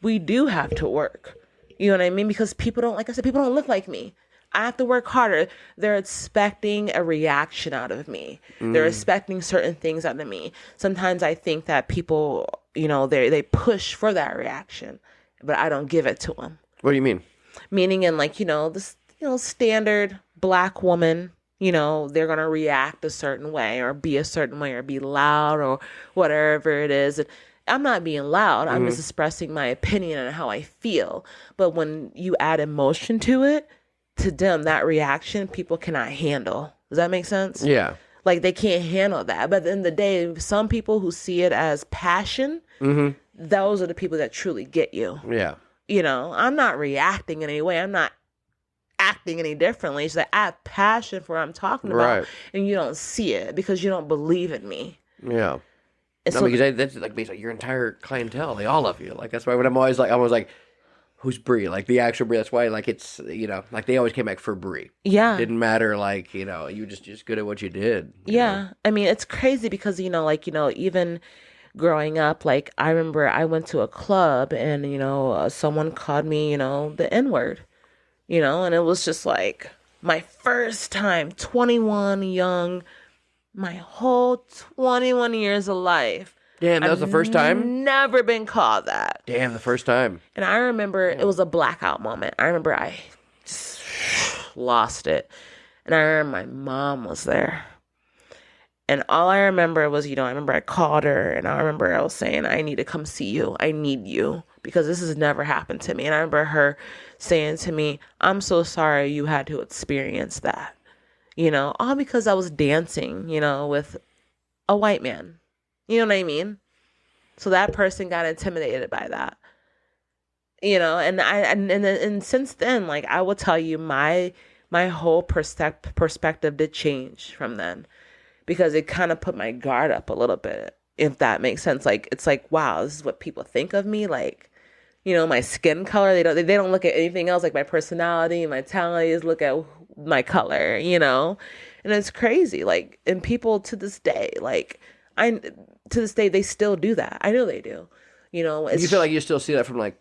we do have to work. You know what I mean? Because people don't, like I said, people don't look like me. I have to work harder. They're expecting a reaction out of me. They're expecting certain things out of me. Sometimes I think that people, they push for that reaction, but I don't give it to them. What do you mean? Meaning in this, standard Black woman, they're going to react a certain way or be a certain way or be loud or whatever it is. And I'm not being loud. I'm just expressing my opinion and how I feel. But when you add emotion to it, to them, that reaction, people cannot handle. Does that make sense? Yeah. They can't handle that. But at the end of the day, some people who see it as passion, those are the people that truly get you. Yeah. I'm not reacting in any way. I'm not acting any differently. It's like I have passion for what I'm talking about, Right. and you don't see it because you don't believe in me. Yeah. And No, so, because that's basically your entire clientele. They all love you. That's why when I'm always who's Bree? The actual Bree. That's why it's they always came back for Bree. yeah, Didn't matter you were just good at what you did. you yeah. know? I mean, it's crazy because even growing up, I remember I went to a club and someone called me the N-word, and it was just my first time, 21, young, my whole 21 years of life. Damn, that was the first time? Never been called that. Damn, the first time. And I remember it was a blackout moment. I remember I just lost it. And I remember my mom was there. And all I remember was, I remember I called her and I remember I was saying, I need to come see you. I need you because this has never happened to me. And I remember her saying to me, I'm so sorry you had to experience that. All because I was dancing, with a white man. You know what I mean? So that person got intimidated by that. And since then, I will tell you my whole perspective did change from then. Because it kind of put my guard up a little bit, if that makes sense. It's wow, this is what people think of me. My skin color, they don't look at anything else, my personality, my talent, they just look at my color, and it's crazy. And people to this day, to this day, they still do that. I know they do. It's, You feel like you still see that from cause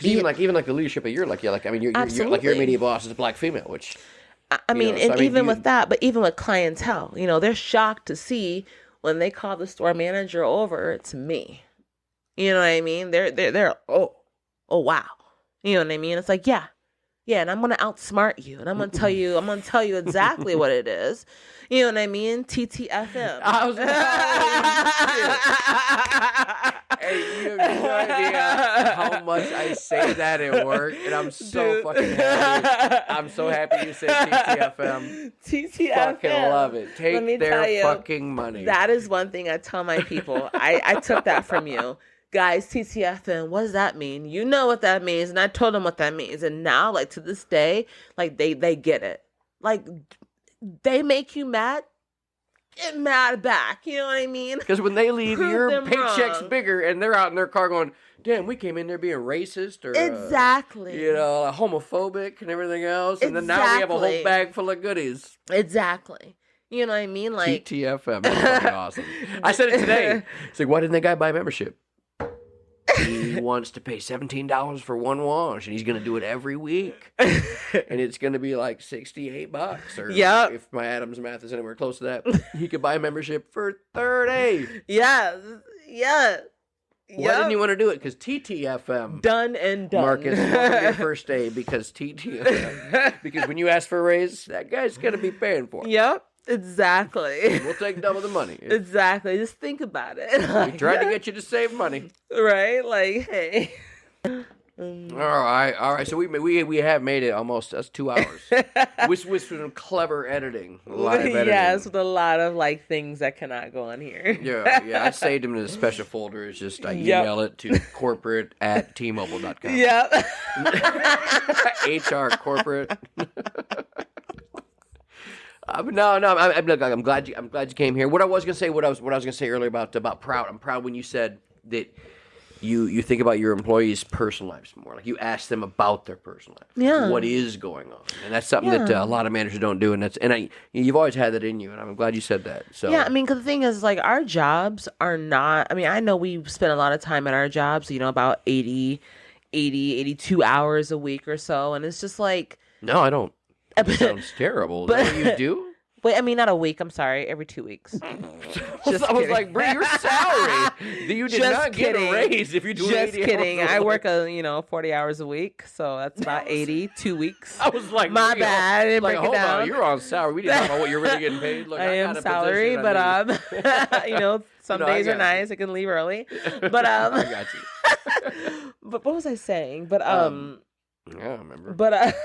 even the leadership of your your Absolutely. immediate boss is a Black female, which I mean, so, and even with that, but even with clientele, they're shocked to see when they call the store manager over, it's me. You know what I mean? They're oh wow. You know what I mean? It's yeah, Yeah, and I'm gonna outsmart you, and I'm gonna tell you exactly what it is. You know what I mean? TTFM. I was Hey, you have no idea how much I say that at work, and I'm so fucking happy. I'm so happy you said TTFM. TTFM. Fucking love it. Let me Take their tell you, fucking money. That is one thing I tell my people. I took that from you. Guys, TTFN, what does that mean? You know what that means. And I told them what that means. And now, like, to this day, like, they get it. Like, they make you mad, get mad back. You know what I mean? Because when they leave, Prove your them paycheck's wrong. bigger, and they're out in their car going, damn, we came in there being racist or Exactly. homophobic and everything else. And then now we have a whole Exactly. bag full of goodies. Exactly. You know what I mean? Like, TTFM. That's fucking awesome. I said it today. It's like, why didn't that guy buy a membership? He wants to pay $17 for one wash, and he's going to do it every week. And it's going to be like $68. Or Yep. if my Adam's math is anywhere close to that, he could buy a membership for $30. yeah. Why didn't you want to do it? Because TTFM. Done and done. Marcus, welcome your first day because TTFM. Because when you ask for a raise, that guy's going to be paying for it. Yep. Exactly. We'll take double the money. Exactly. Just think about it. We tried to get you to save money. Right? Like, hey. All right. So we have made it almost 2 hours. with some clever editing, live editing. Yes, with a lot of like things that cannot go on here. Yeah. I saved them in a special folder. It's just I email it to corporate@tmobile.com. Yep. HR corporate. No. I'm glad you came here. What I was gonna say earlier about proud. I'm proud when you said that you think about your employees' personal lives more. Like you ask them about their personal life. Yeah. What is going on? And that's something that a lot of managers don't do. And you've always had that in you. And I'm glad you said that. So Yeah, I mean, because the thing is, like, our jobs are not. I mean, I know we spend a lot of time at our jobs. About 82 hours a week or so, and it's just like. No, I don't. That sounds terrible. Is that what you do? Wait, I mean, not a week. I'm sorry, every 2 weeks. I was like, Bree, your salary. You did not get a raise if you do 80 kidding. hours. I work 40 hours a week, so that's about 2 weeks. I was like, my Bree, bad. I didn't break it hold down. on, you're on salary. We didn't talk about what you're really getting paid. Look, I am got a salary, position, but some days I are got nice. I can leave early, but I got you. but what was I saying? But Yeah, I remember. But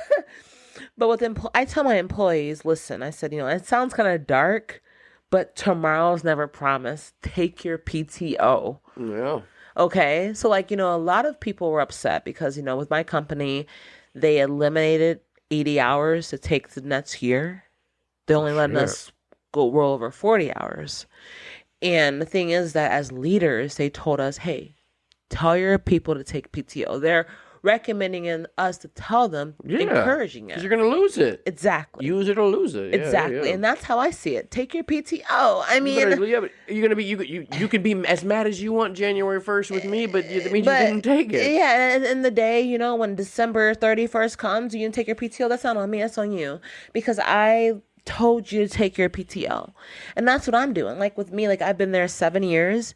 but with I tell my employees, listen, I said, it sounds kind of dark, but tomorrow's never promised. Take your PTO. Yeah. Okay. So a lot of people were upset because, with my company, they eliminated 80 hours to take the next year. They only letting us go roll over 40 hours. And the thing is that as leaders, they told us, hey, tell your people to take PTO. They're recommending us to tell them, encouraging it. Because you're going to lose it. Exactly. Use it or lose it. Exactly. Yeah. And that's how I see it. Take your PTO. I mean, but you're going to be, you can be as mad as you want January 1st with me, but that means you didn't take it. Yeah. And in the day, when December 31st comes, you didn't take your PTO. That's not on me. That's on you. Because I told you to take your PTO. And that's what I'm doing. Like with me, I've been there 7 years.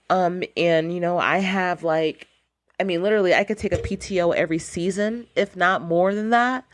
And, I have literally I could take a PTO every season, if not more than that.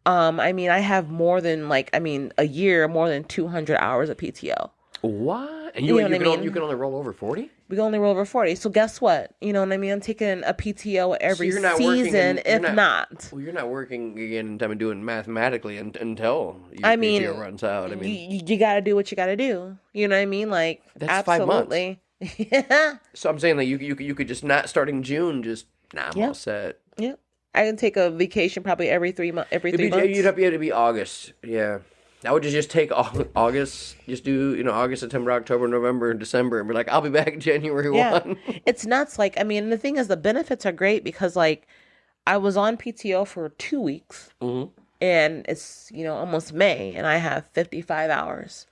I have more than a year, more than 200 hours of PTO. What? And you can only roll over 40? We can only roll over 40. So guess what? You know what I mean? I'm taking a PTO every season, not. Well, you're not working again and doing mathematically until your PTO runs out. You got to do what you got to do. You know what I mean? That's absolutely. 5 months. Yeah. So I'm saying you could just not starting June, just I'm all set. Yeah. I can take a vacation probably every 3 months. You'd have to be August. Yeah. I would just take August, just do, August, September, October, November, December, and be like, I'll be back January 1. It's nuts. The thing is, the benefits are great because, I was on PTO for 2 weeks, and it's, almost May, and I have 55 hours.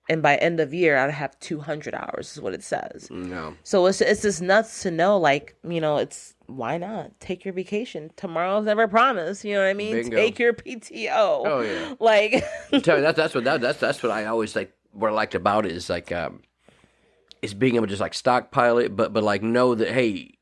And by end of year, I'd have 200 hours is what it says. No. So it's just nuts to know, it's why not take your vacation? Tomorrow's never promised. You know what I mean? Bingo. Take your PTO. Oh yeah. Tell you that's what I always like. What I liked about it is is being able to just stockpile it, but know that hey,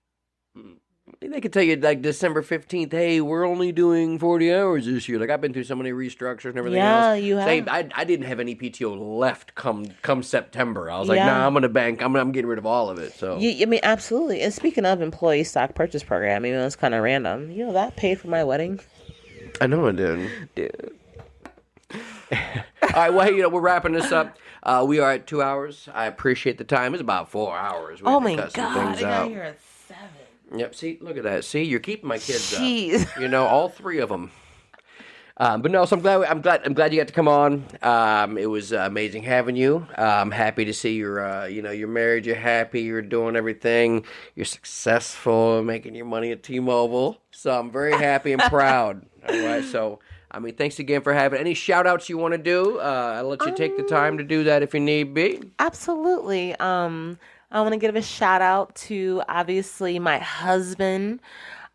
They could tell you like December 15th, hey, we're only doing 40 hours this year. Like I've been through so many restructures and everything Yeah, else. you have. Same, I didn't have any PTO left come September. I was like, Yeah. nah, I'm gonna bank. I'm getting rid of all of it. So I mean, absolutely. And speaking of employee stock purchase program, even though it's kind of random, that paid for my wedding. I know it did. Dude. All right, well, hey, we're wrapping this up. We are at 2 hours. I appreciate the time. It's about 4 hours. We Oh had to my cut some God. things I got out. here at 7. Yep. See, look at that. See, you're keeping my kids Jeez. up. All 3 of them. But no, so I'm glad you got to come on. It was amazing having you. I'm happy to see you're married. You're happy. You're doing everything. You're successful, making your money at T-Mobile. So I'm very happy and proud. All right. So thanks again for having. Any shout outs you want to do? I'll let you take the time to do that if you need be. Absolutely. I want to give a shout out to obviously my husband.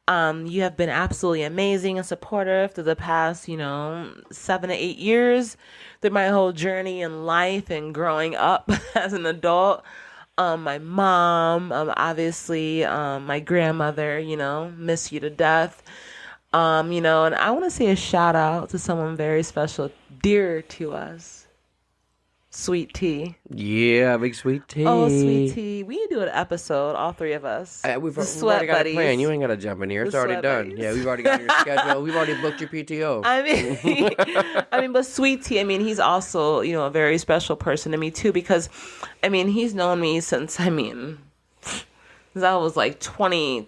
You have been absolutely amazing and supportive through the past, 7 to 8 years through my whole journey in life and growing up as an adult. My mom, obviously, my grandmother, miss you to death. And I want to say a shout out to someone very special, dear to us. Sweet Tea. Yeah, big Sweet Tea. Oh, Sweet Tea. We need to do an episode, all 3 of us. We've The already sweat got a buddies. plan. You ain't got to jump in here. It's The already sweat done. buddies. Yeah, we've already got your schedule. We've already booked your PTO. But Sweet Tea, he's also, a very special person to me too, because, he's known me since, since I was like 21.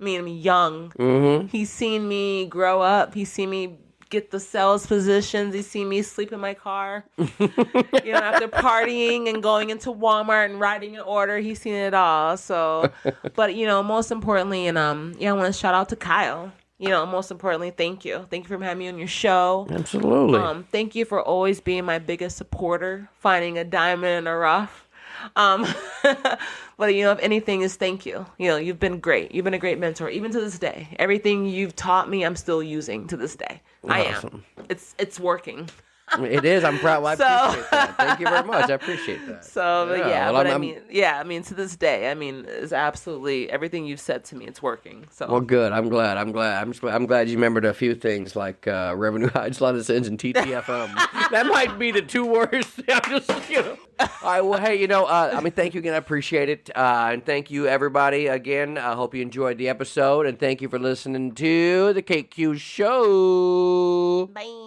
I'm young. Mm-hmm. He's seen me grow up. He's seen me get the sales positions. He's seen me sleep in my car, after partying and going into Walmart and writing an order. He's seen it all. So, but, most importantly, and I want to shout out to Kyle. Most importantly, thank you. Thank you for having me on your show. Absolutely. Thank you for always being my biggest supporter, finding a diamond in the rough. But if anything is thank you. You've been great. You've been a great mentor, even to this day. Everything you've taught me, I'm still using to this day. Awesome. I am. It's working. It is. I'm proud. Well, I appreciate that. Thank you very much. I appreciate that. So, Yeah, well, to this day, is absolutely everything you've said to me. It's working. So, well, good. I'm glad. I'm glad you remembered a few things like revenue hides a lot of sins and TTFM. That might be the 2 worst. I'm just, All right. Well, hey, thank you again. I appreciate it. And thank you, everybody, again. I hope you enjoyed the episode. And thank you for listening to the KQ Show. bye.